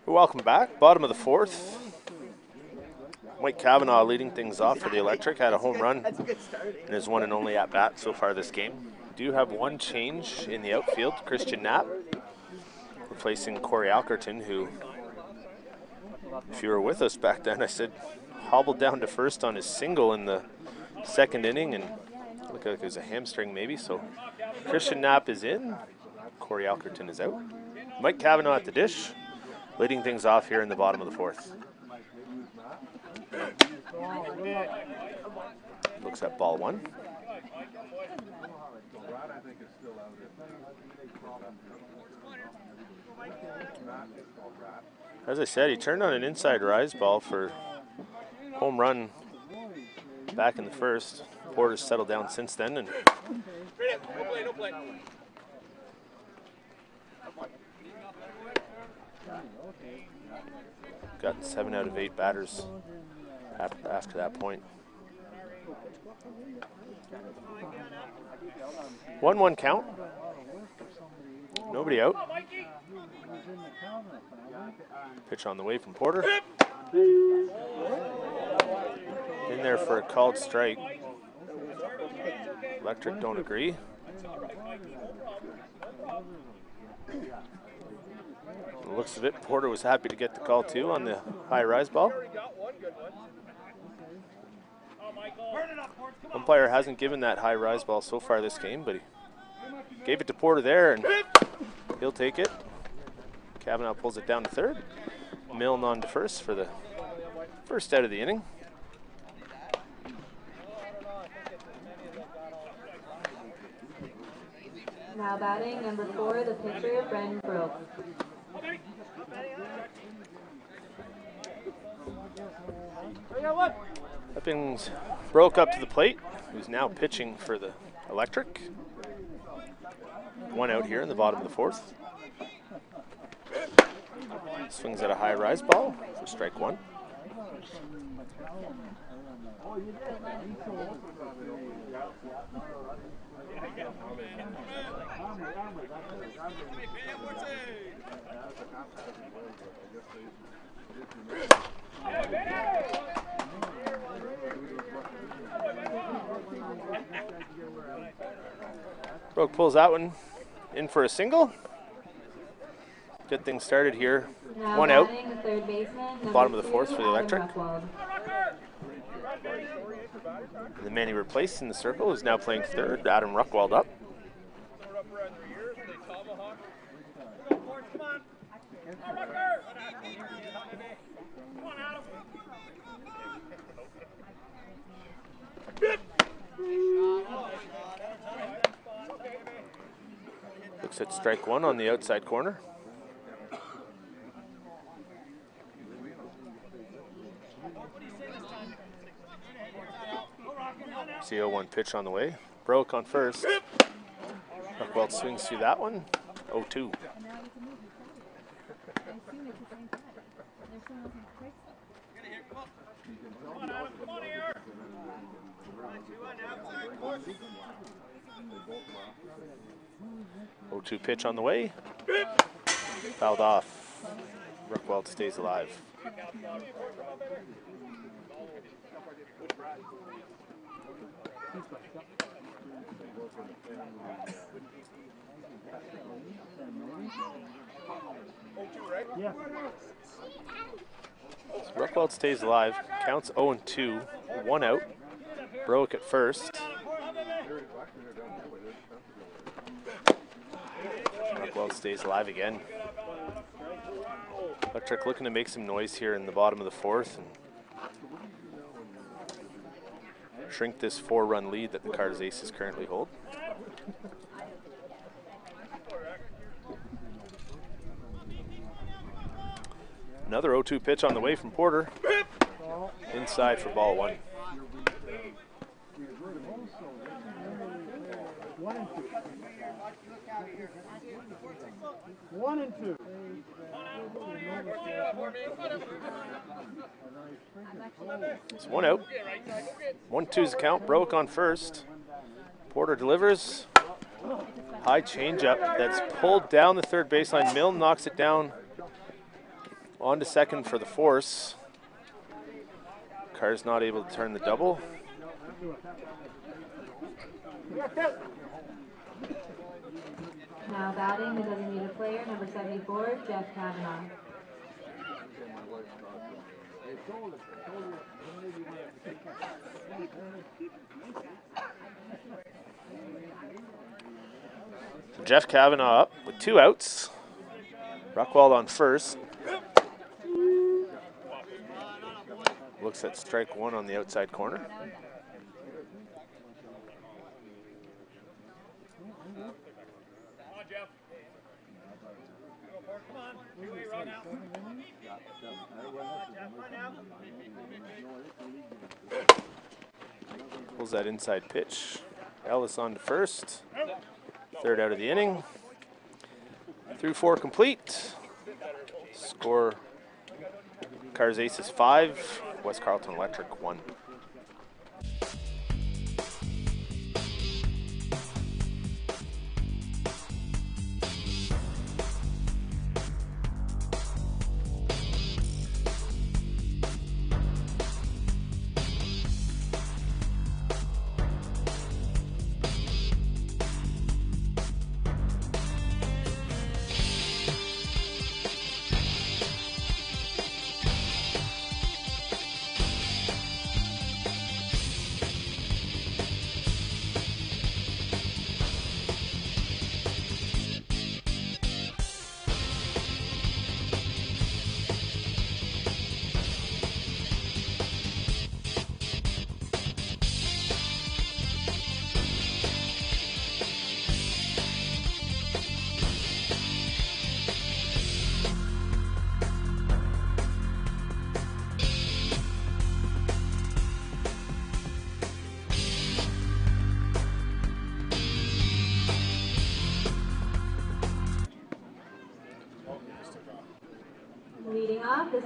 [SPEAKER 1] Welcome back. Bottom of the fourth. Mike Cavanaugh leading things off for the Electric. Had a home run in his one and only at bat so far this game. We do have one change in the outfield. Christian Knapp replacing Corey Alkerton, who, if you were with us back then, I said hobbled down to first on his single in the second inning and looked like it was a hamstring maybe. So Christian Knapp is in. Corey Alkerton is out. Mike Cavanaugh at the dish, leading things off here in the bottom of the fourth. Looks at ball one. As I said, he turned on an inside rise ball for home run back in the first. Porter's settled down since then, and got 7 out of 8 batters after that point. 1-1 count. Nobody out. Pitch on the way from Porter. In there for a called strike. Electric don't agree. The looks of it, Porter was happy to get the call too on the high rise ball. Umpire hasn't given that high rise ball so far this game, but he gave it to Porter there, and he'll take it. Cavanaugh pulls it down to third. Milne on to first for the first out of the inning.
[SPEAKER 3] Now batting number 4, the pitcher, Brendan Broke.
[SPEAKER 1] Eppings broke up to the plate, who's now pitching for the Electric. 1 out here in the bottom of the fourth. Swings at a high rise ball for strike 1. Broke pulls that one in for a single. Get things started here.
[SPEAKER 3] Now
[SPEAKER 1] 1 out.
[SPEAKER 3] third baseman,
[SPEAKER 1] Bottom of the
[SPEAKER 3] 2,
[SPEAKER 1] fourth for the
[SPEAKER 3] Adam
[SPEAKER 1] Electric.
[SPEAKER 3] Ruckwald.
[SPEAKER 1] And the man he replaced in the circle is now playing third. Adam Ruckwald up. Looks at strike 1 on the outside corner. 0-1 pitch on the way. Broke on first. Buckwelt swings through that one. 0-2. Oh, 2 pitch on the way. Fouled off. Buckwelt stays alive.
[SPEAKER 4] Yeah.
[SPEAKER 1] So Buckwelt stays alive. Counts 0-2. 1 out. Broke at first. Buckwelt stays alive again. Electric looking to make some noise here in the bottom of the fourth and shrink this 4-run lead that the Cards Aces currently hold. Another 0-2 pitch on the way from Porter. Inside for ball 1.
[SPEAKER 4] 1 and 2. 1 and 2.
[SPEAKER 1] It's 1 out. 1-2's the count. Broke on first. Porter delivers. High changeup that's pulled down the third baseline. Milne knocks it down on to second for the force. Carr's not able to turn the double.
[SPEAKER 3] Now batting the designated player, number 74, Jeff Kavanaugh.
[SPEAKER 1] So Jeff Kavanaugh up with 2 outs. Buckwelt on first. Looks at strike 1 on the outside corner. Pulls that inside pitch. Ellis on to first. 3rd out of the inning. Through 4 complete. Score Cards Aces 5, West Carleton Electric 1.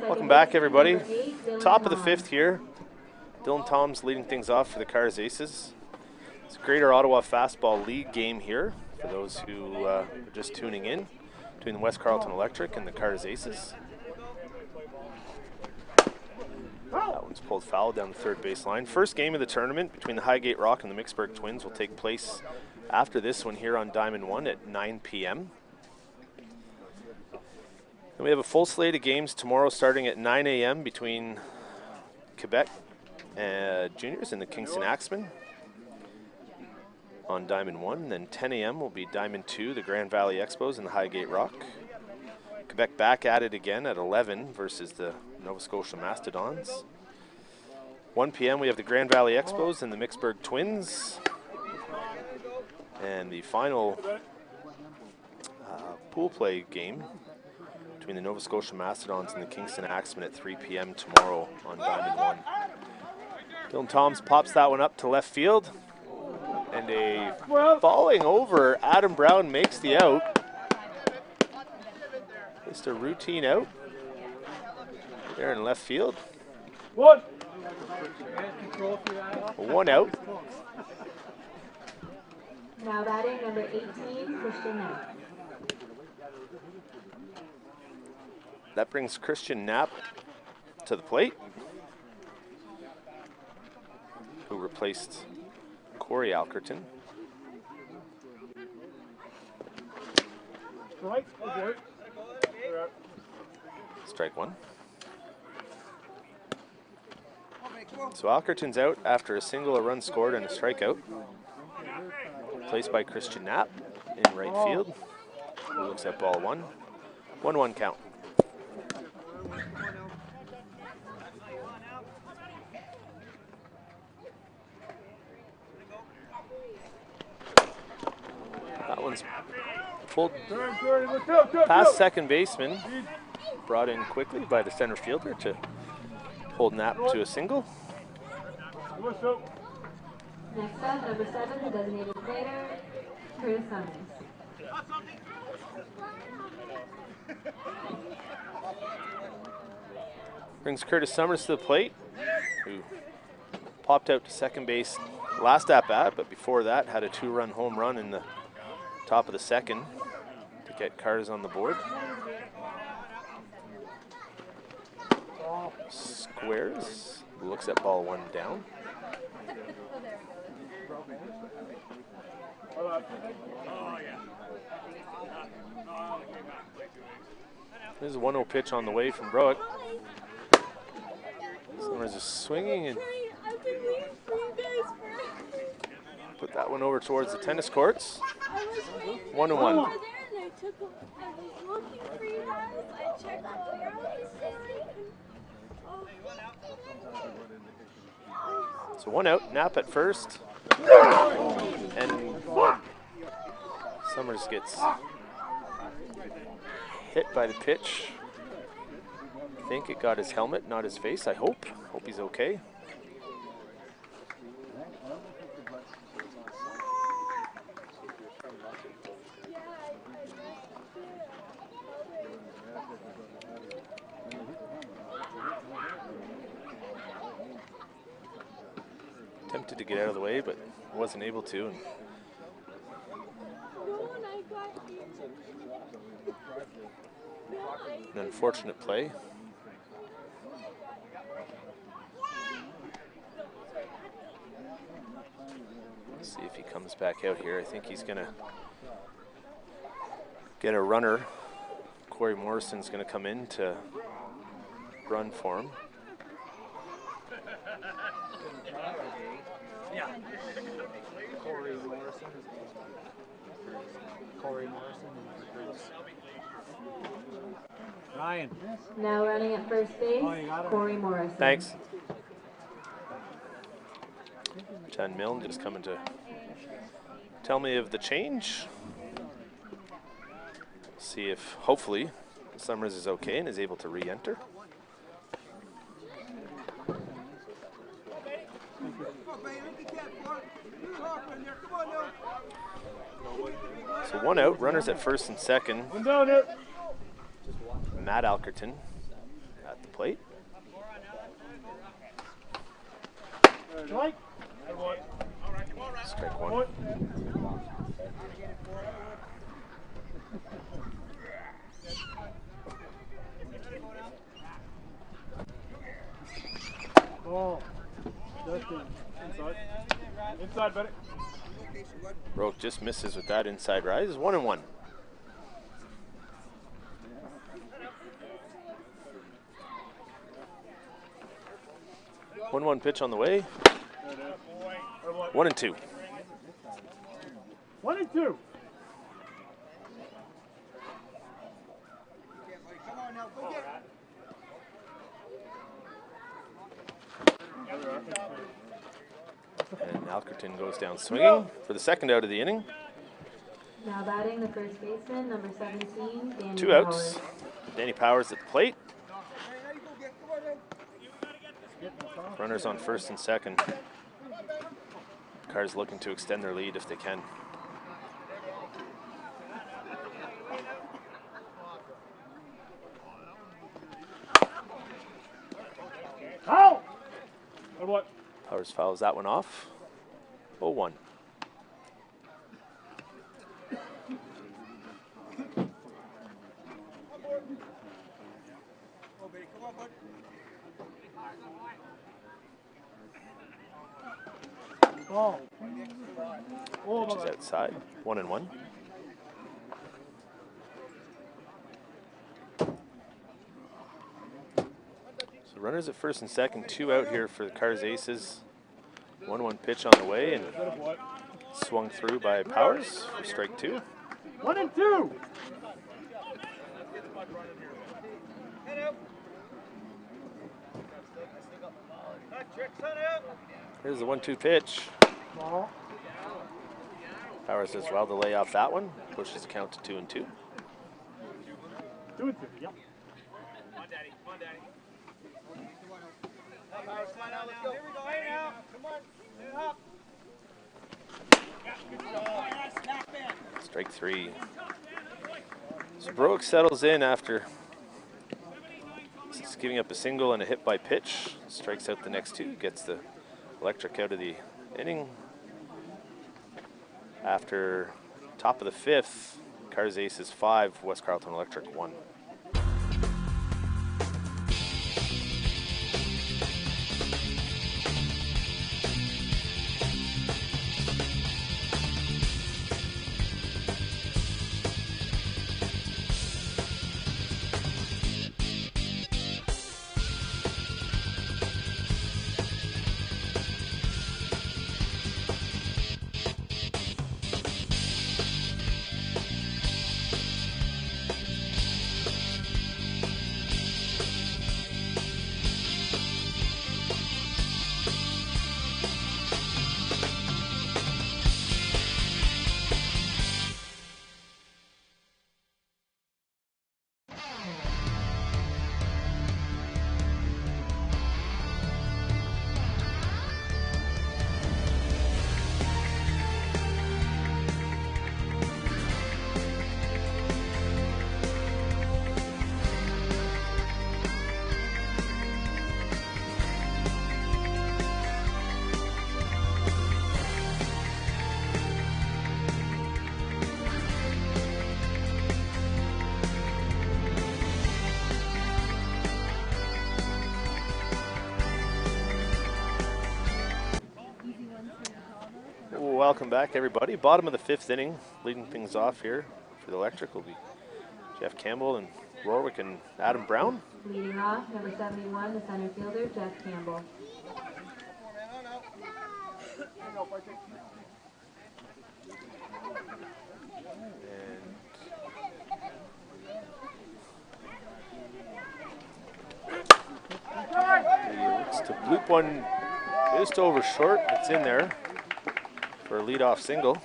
[SPEAKER 1] Welcome back, everybody. Top of the 5th here. Dylan Tom's leading things off for the Cards Aces. It's a Greater Ottawa Fastball League game here for those who are just tuning in between the West Carleton Electric and the Cards Aces. That one's pulled foul down the 3rd baseline. First game of the tournament between the Highgate Rock and the Mixburg Twins will take place after this one here on Diamond 1 at 9 p.m. And we have a full slate of games tomorrow starting at 9 a.m. between Quebec Juniors and the Kingston Axemen on Diamond 1. And then 10 a.m. will be Diamond 2, the Grand Valley Expos and the Highgate Rock. Quebec back at it again at 11 versus the Nova Scotia Mastodons. 1 p.m. we have the Grand Valley Expos and the Mixburg Twins. And the final pool play game between the Nova Scotia Mastodons and the Kingston Axemen at 3 p.m. tomorrow on Diamond 1. Dylan Toms pops that one up to left field. And a falling over, Adam Brown makes the out. Just a routine out there in left field.
[SPEAKER 4] One.
[SPEAKER 1] One out.
[SPEAKER 3] Now batting number 18, Christian Knapp.
[SPEAKER 1] That brings Christian Knapp to the plate, who replaced Corey Alkerton. Strike one. So Alkerton's out after a single, a run scored, and a strikeout. Placed by Christian Knapp in right field. He looks at ball one. 1-1 count. That one's pulled past second baseman. Brought in quickly by the center fielder to hold Knapp to a single.
[SPEAKER 3] Next up, number 7, the designated player, Curtis Summers.
[SPEAKER 1] Brings Curtis Summers to the plate, who popped out to second base last at bat, but before that had a 2-run home run in the top of the second to get Cars on the board. Squares, looks at ball one down. There's a 1-0 pitch on the way from Broek. Summers is swinging and put that one over towards the tennis courts. 1-1. So 1 out, Knapp at first. And Summers gets hit by the pitch. I think it got his helmet, not his face, I hope. Hope he's okay. Attempted to get out of the way, but wasn't able to. An unfortunate play. Let's see if he comes back out here. I think he's gonna get a runner. Corey Morrison's gonna come in to run for him.
[SPEAKER 6] Yeah. Corey Morrison. Ryan.
[SPEAKER 3] Now running at first base, Corey Morrison.
[SPEAKER 1] Thanks. John Milne just coming to tell me of the change. See if, hopefully, Summers is okay and is able to re-enter. So 1 out, runners at first and second. Matt Alkerton at the plate. Strike one.
[SPEAKER 4] Oh, Justin, inside. Inside, buddy.
[SPEAKER 1] Broek just misses with that inside rise. 1-1. One pitch on the way. 1-2.
[SPEAKER 4] 1-2.
[SPEAKER 1] And Alkerton goes down swinging for the second out of the inning.
[SPEAKER 3] Now batting the first baseman, number 17, Danny
[SPEAKER 1] 2 outs.
[SPEAKER 3] Powers.
[SPEAKER 1] Danny Powers at the plate. Runners on first and second. Cards looking to extend their lead if they can.
[SPEAKER 4] Oh! What?
[SPEAKER 1] Powers fouls that one off. 0-1.
[SPEAKER 4] Oh.
[SPEAKER 1] Pitch is outside. 1-1. So runners at first and second, 2 out here for the Cars Aces. 1-1 pitch on the way and swung through by Powers for strike 2.
[SPEAKER 4] 1 and 2.
[SPEAKER 1] Here's the 1-2 pitch.
[SPEAKER 4] Ball.
[SPEAKER 1] Powers does well to lay off that one. Pushes the count to 2-2.
[SPEAKER 4] 2 and 2. Yep.
[SPEAKER 2] Come on, Daddy. Come on, Daddy. Come on now, let's go. Here we go. Hey now. Come on. Hit it up.
[SPEAKER 1] Strike 3. So Broek settles in after giving up a single and a hit by pitch. Strikes out the next 2. Gets the Electric out of the inning. After top of the 5th, Cars Aces 5, West Carleton Electric 1. Welcome back, everybody. Bottom of the 5th inning, leading things off here for the Electric will be Jeff Campbell and Rorwick and Adam Brown.
[SPEAKER 3] Leading off, number 71, the center fielder, Jeff Campbell.
[SPEAKER 1] It's to bloop one just over short. It's in there for a leadoff single.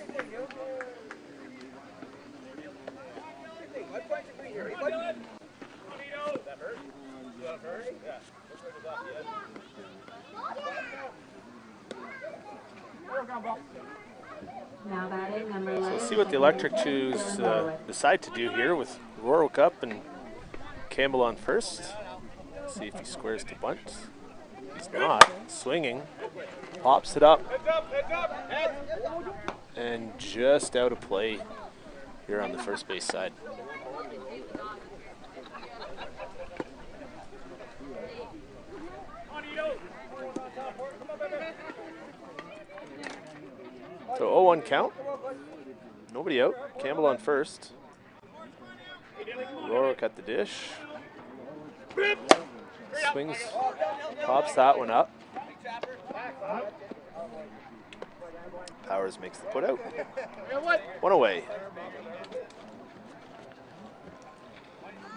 [SPEAKER 3] Now batting, number 11.
[SPEAKER 1] So let's see what the Electric decide to do here with Rorwick up and Campbell on first. See if he squares to bunt. He's not. Swinging. Pops it up. And just out of play here on the first base side. So 0-1 count. Nobody out. Campbell on first. Rorwick at the dish. Swings, pops that one up. Powers makes the put out. 1 away.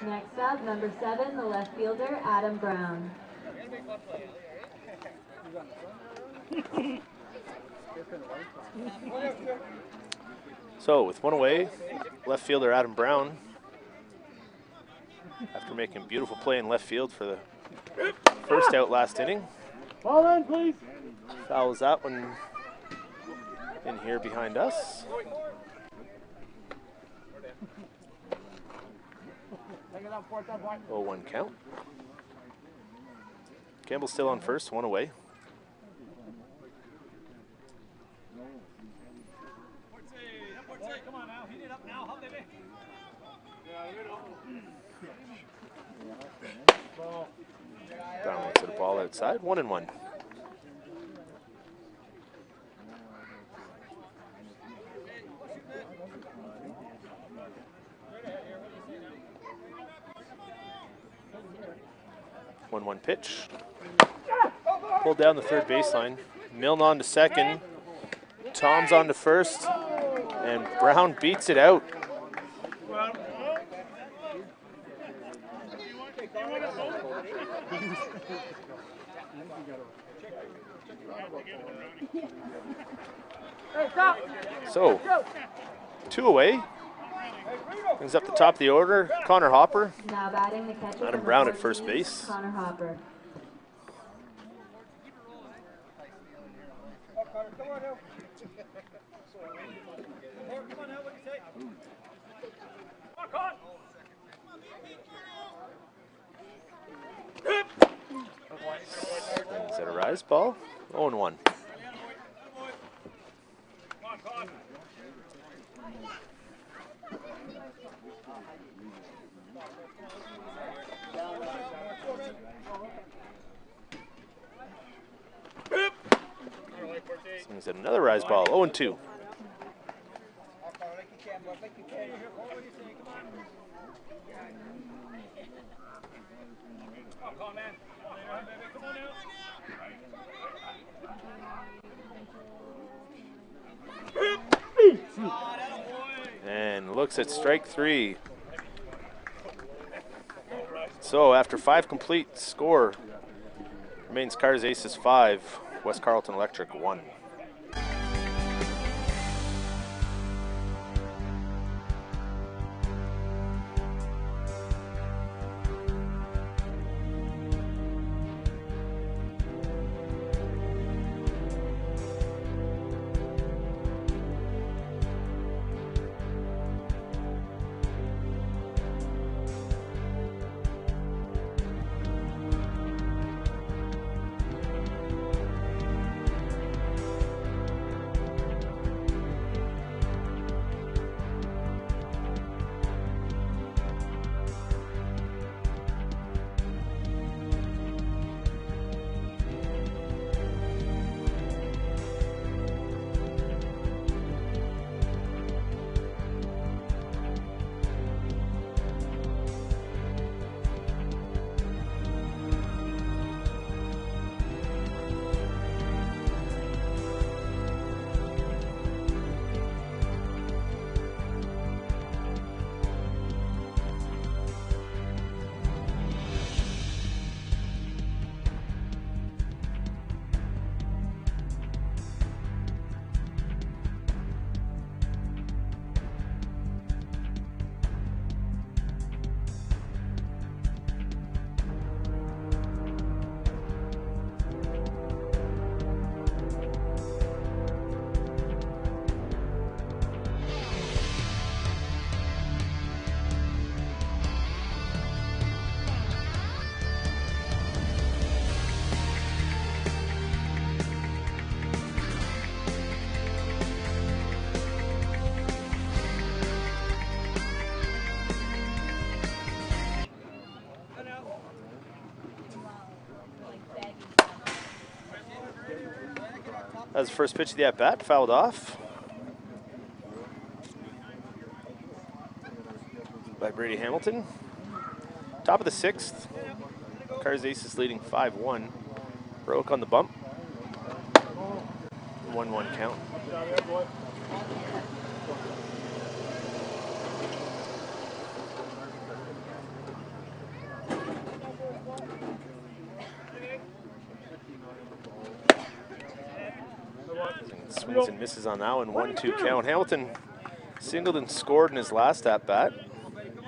[SPEAKER 3] Next up, number 7, the left fielder, Adam Brown.
[SPEAKER 1] So with 1 away, left fielder Adam Brown, after making a beautiful play in left field for the first out last inning,
[SPEAKER 4] Ball in, please.
[SPEAKER 1] Fouls that one in here behind us. 0-1 count. Campbell still on first, one away.
[SPEAKER 2] Come on now, heat it up now, hop baby.
[SPEAKER 1] Brown looks at the ball outside, 1-1. One pitch. Pulled down the third baseline. Milne on to second. Tom's on to first. And Brown beats it out. So, 2 away. Brings up the top of the order, Connor Hopper.
[SPEAKER 3] Now batting the catcher.
[SPEAKER 1] Adam Brown at first base.
[SPEAKER 3] Connor Hopper.
[SPEAKER 1] Is that a rise ball? 0-1. Swings at another rise ball, 0-2. And looks at strike 3. So after 5 complete, score remains Cars Aces 5, West Carleton Electric 1. That was the first pitch of the at-bat, fouled off by Brady Hamilton. Top of the 6th, Cars Aces leading 5-1. Broke on the bump. 1-1 count. Swings and misses on that one, 1-2 count. Hamilton singled and scored in his last at-bat,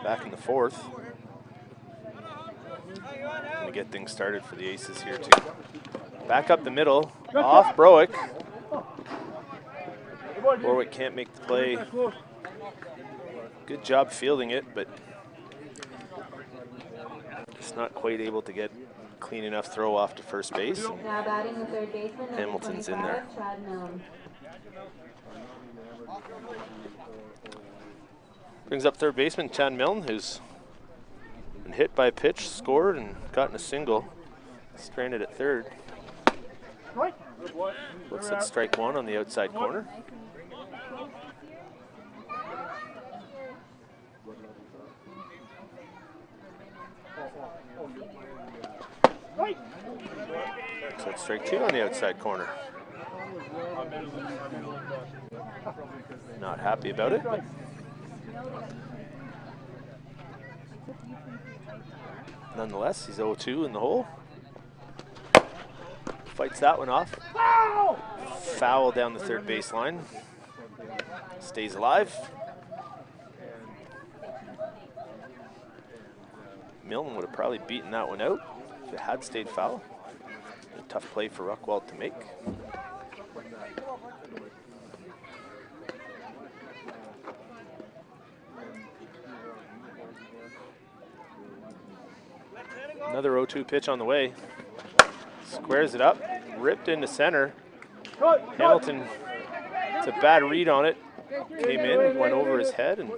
[SPEAKER 1] back in the 4th. Gonna get things started for the Aces here too. Back up the middle, off Browick. Warwick can't make the play. Good job fielding it, but just not quite able to get clean enough throw off to first base.
[SPEAKER 3] Now batting the third baseman, number
[SPEAKER 1] Hamilton's in
[SPEAKER 3] 25,
[SPEAKER 1] there.
[SPEAKER 3] Chad Milne.
[SPEAKER 1] Brings up third baseman Chad Milne, who's been hit by a pitch, scored, and gotten a single. Stranded at third. Looks at strike one on the outside corner. Looks at strike two on the outside corner. Not happy about it, but nonetheless, he's 0-2 in the hole. Fights that one off. Foul down the third baseline. Stays alive. Milne would have probably beaten that one out if it had stayed foul. A tough play for Ruckwald to make. Another 0-2 pitch on the way. Squares it up, ripped into center. Hamilton, it's a bad read on it. Came in, went over his head, and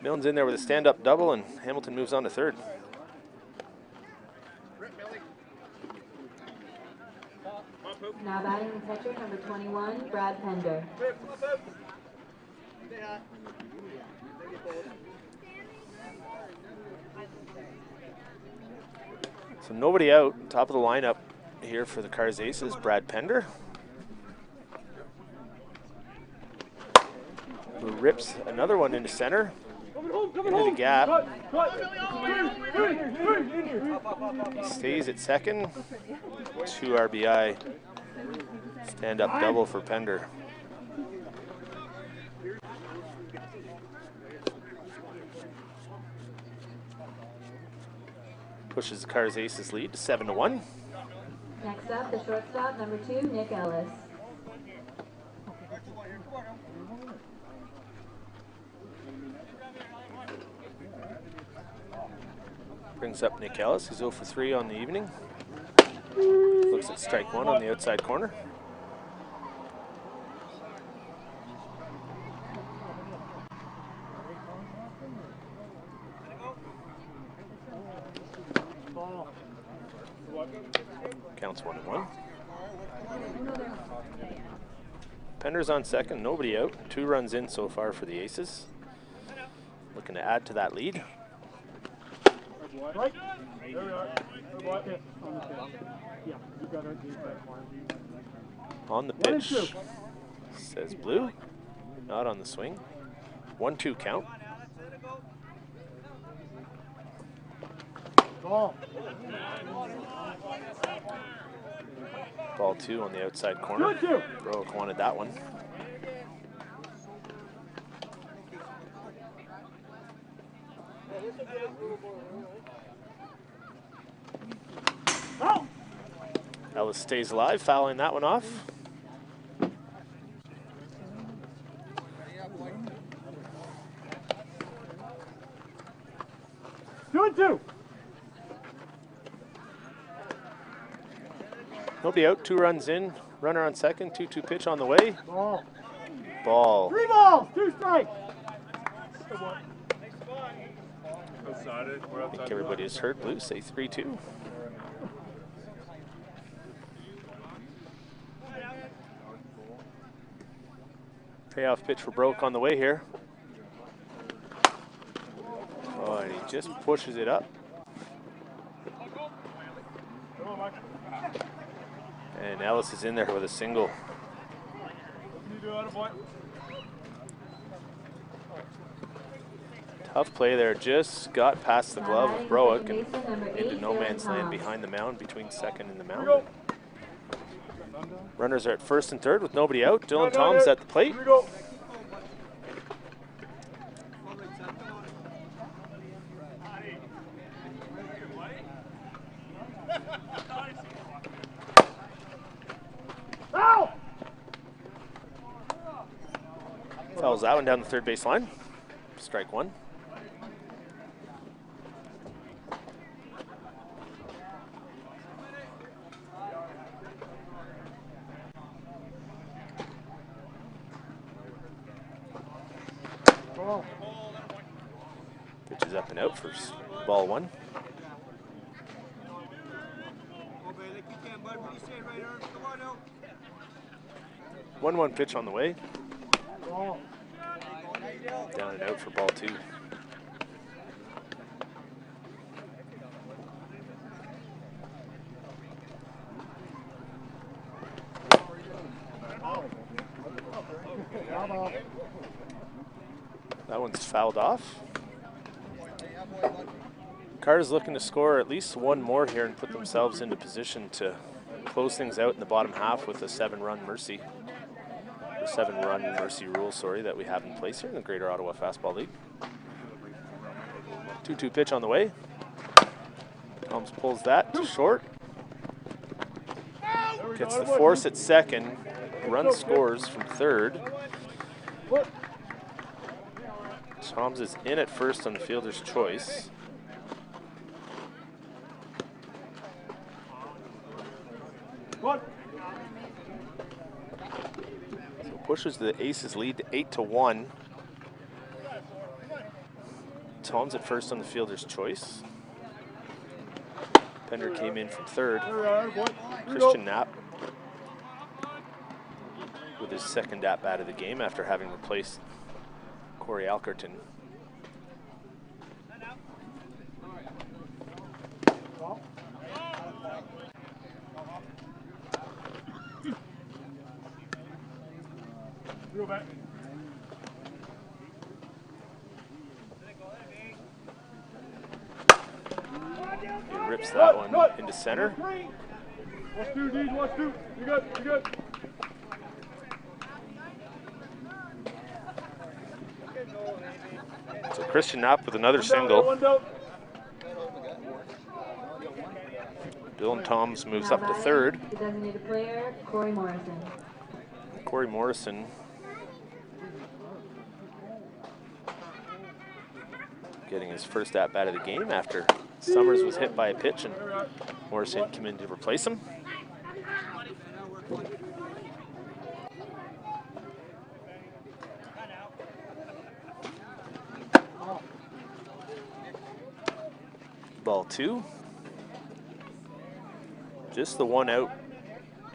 [SPEAKER 1] Milne's in there with a stand-up double, and Hamilton moves on to third.
[SPEAKER 3] Now batting the catcher, number 21, Brad Pender.
[SPEAKER 1] So nobody out, top of the lineup here for the Cars Aces, Brad Pender. Who rips another one into center, into the gap. Stays at second, 2 RBI. Stand-up double for Pender. Pushes the Cars Aces lead to 7-1.
[SPEAKER 3] Next up, the shortstop, number 2, Nick Ellis.
[SPEAKER 1] Brings up Nick Ellis, who's 0 for 3 on the evening. Looks at strike one on the outside corner. Counts 1-1. Pender's on second, nobody out. 2 runs in so far for the Aces. Looking to add to that lead. On the pitch, says Blue. Not on the swing. 1-2 count. Ball 2 on the outside corner. Broek wanted that one. Ellis stays alive, fouling that one off. Nobody out, 2 runs in. Runner on second, 2-2 pitch on the way. Ball.
[SPEAKER 4] 3 balls, 2 strikes.
[SPEAKER 1] I think everybody has heard Blue say 3-2. Payoff pitch for Broek on the way here. Oh, and he just pushes it up. And Ellis is in there with a single. Tough play there, just got past the glove of Broek and into no man's land behind the mound, between second and the mound. Runners are at first and third with nobody out. Dylan Tom's at the plate. Fouls that one down the third base line. Strike one. Pitch is up and out for ball one. 1-1 pitch on the way. Down and out for ball two. That one's fouled off. Carter's looking to score at least one more here and put themselves into position to close things out in the bottom half with a 7-run mercy. The 7-run mercy rule, sorry, that we have in place here in the Greater Ottawa Fastball League. 2-2 pitch on the way. Toms pulls that to short. Gets the force at second. Run scores from third. Toms is in at first on the fielder's choice. So pushes the Aces lead to 8-1. Toms at first on the fielder's choice. Pender came in from third. Christian Knapp with his second at-bat of the game after having replaced Corey Alkerton. He rips that one into center.
[SPEAKER 4] Let's do, Dean, let's do. You good, you good.
[SPEAKER 1] So Christian Knapp with another single. Dylan Toms moves up to third.
[SPEAKER 3] The designated player, Corey Morrison.
[SPEAKER 1] Corey Morrison getting his first at-bat of the game after Summers was hit by a pitch and Morrison came in to replace him. Ball two. Just the one out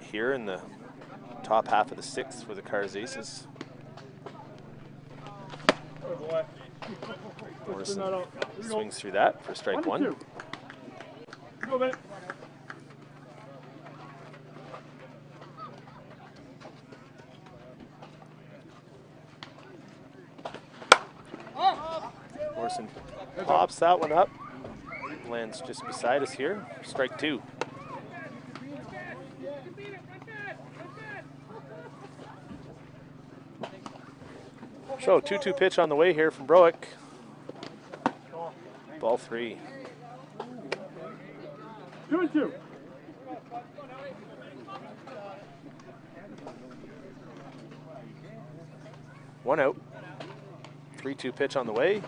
[SPEAKER 1] here in the top half of the sixth for the Cars Aces. Morrison swings through that for strike one. Morrison pops that one up. Lands just beside us here. Strike two. So 2-2 pitch on the way here from Broek. Ball three.
[SPEAKER 4] 2-2.
[SPEAKER 1] One out. 3-2 pitch on the way.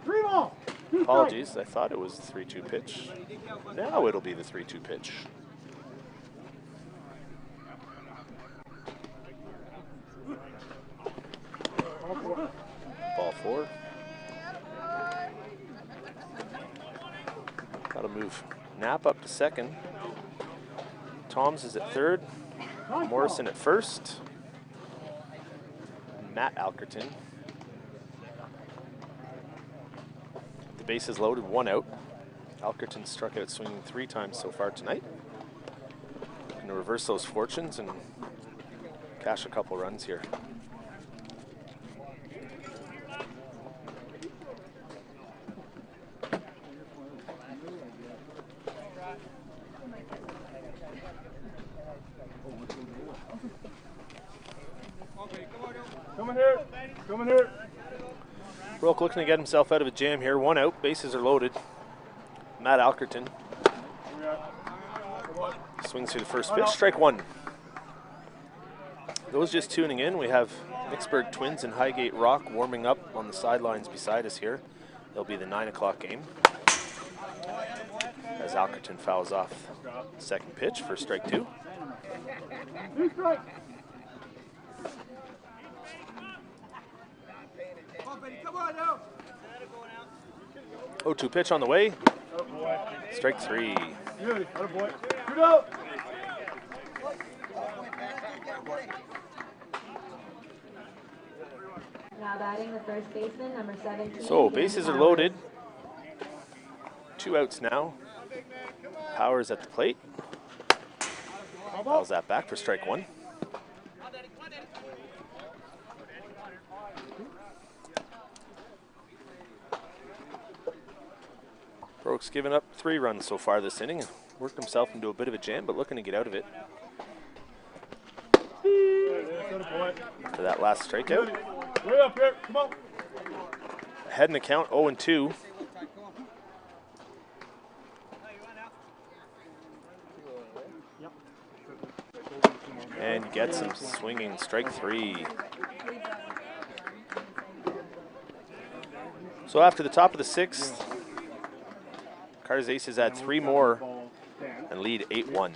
[SPEAKER 4] Three ball.
[SPEAKER 1] Apologies, I thought it was the 3-2 pitch. Now it'll be the 3-2 pitch. Ball four. That'll move Knapp up to second. Toms is at third. Morrison at first. Matt Alkerton. The base is loaded, one out. Alkerton struck out swinging 3 times so far tonight. Going to reverse those fortunes and cash a couple runs here.
[SPEAKER 4] Coming here. Coming here.
[SPEAKER 1] Broek looking to get himself out of a jam here. One out, bases are loaded. Matt Alkerton swings through the first pitch, strike one. those just tuning in, we have Vicksburg Twins and Highgate Rock warming up on the sidelines beside us here. It'll be the 9 o'clock game. As Alkerton fouls off second pitch for strike 2. 0-2 pitch on the way. Strike 3.
[SPEAKER 4] Shootout.
[SPEAKER 3] Now batting the first baseman, number 17.
[SPEAKER 1] So bases are loaded. 2 outs now. Powers at the plate. Fouls that back for strike 1. Brooks given up 3 runs so far this inning. Worked himself into a bit of a jam, but looking to get out of it. For that last strikeout.
[SPEAKER 4] Way up here. Come on.
[SPEAKER 1] Ahead in the count, 0-2. And gets him swinging, strike 3. So after the top of the 6th, Carter's Aces add 3 more and lead 8-1.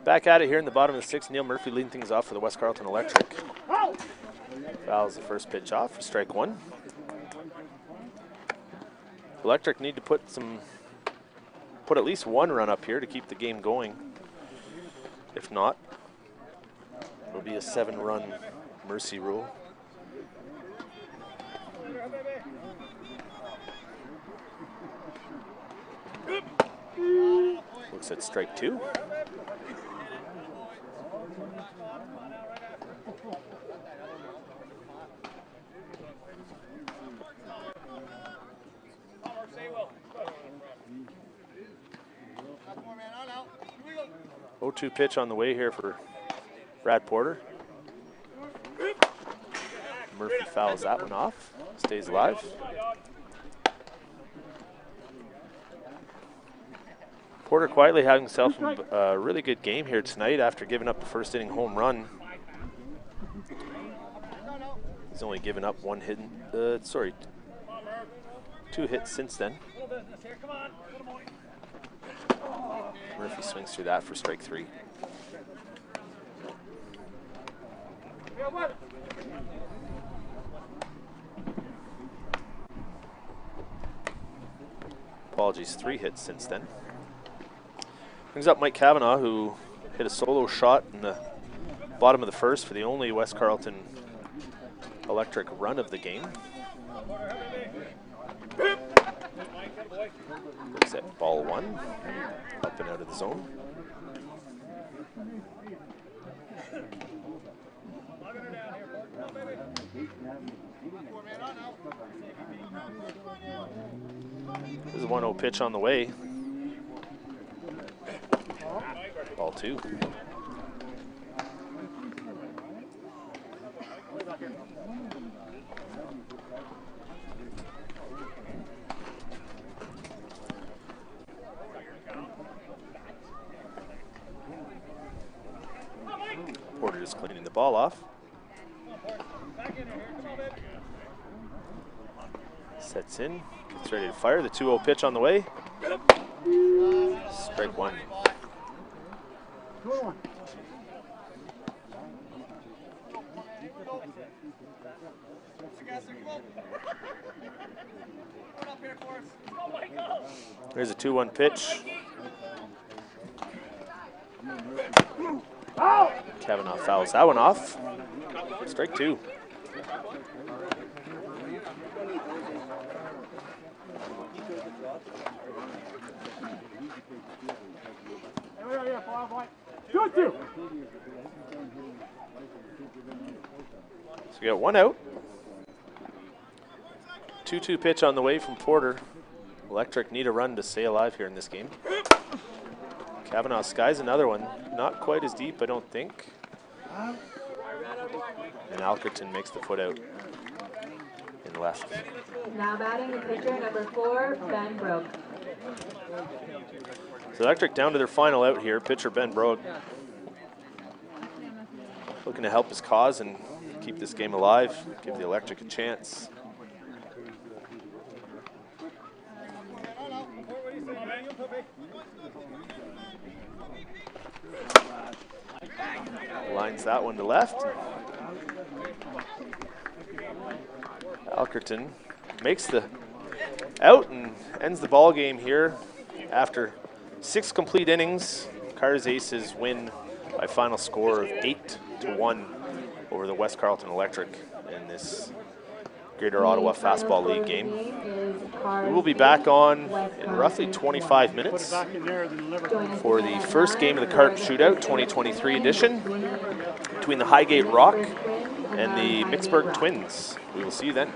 [SPEAKER 1] Back at it here in the bottom of the 6th. Neil Murphy leading things off for the West Carleton Electric. Fouls the first pitch off for strike 1. Electric need to put at least 1 run up here to keep the game going. If not, it'll be a 7-run mercy rule. Looks at strike 2. Oh, 0-2 pitch on the way here for Brad Porter. Murphy fouls that one off. Stays alive. Porter quietly having himself a really good game here tonight after giving up the first inning home run. He's only given up 1 hit, 2 hits since then. Murphy swings through that for strike 3. Apologies, 3 hits since then. Brings up Mike Cavanaugh, who hit a solo shot in the bottom of the 1st for the only West Carleton Electric run of the game. Looks at ball 1, up and out of the zone. This is a 1-0 pitch on the way. Ball 2. Porter just cleaning the ball off. Sets in, gets ready to fire. The 2-0 pitch on the way. Strike 1. There's a 2-1 pitch. Kavanaugh fouls that one off. Strike 2. So we got 1 out. 2-2 pitch on the way from Porter. Electric need a run to stay alive here in this game. Kavanaugh skies another one. Not quite as deep, I don't think. And Alkerton makes the foot out in left.
[SPEAKER 3] Now batting the pitcher, number 4, Ben Broke.
[SPEAKER 1] So Electric down to their final out here. Pitcher Ben Brogue looking to help his cause and keep this game alive, give the Electric a chance. Lines that one to left. Alkerton makes the out and ends the ball game here after 6 complete innings. Cars Aces win by final score of 8-1 over the West Carleton Electric in this Greater Ottawa Fastball League game. We will be back on in roughly 25 minutes for the first game of the Carleton Shootout 2023 edition between the Highgate Rock and the Mixburg Twins. We will see you then.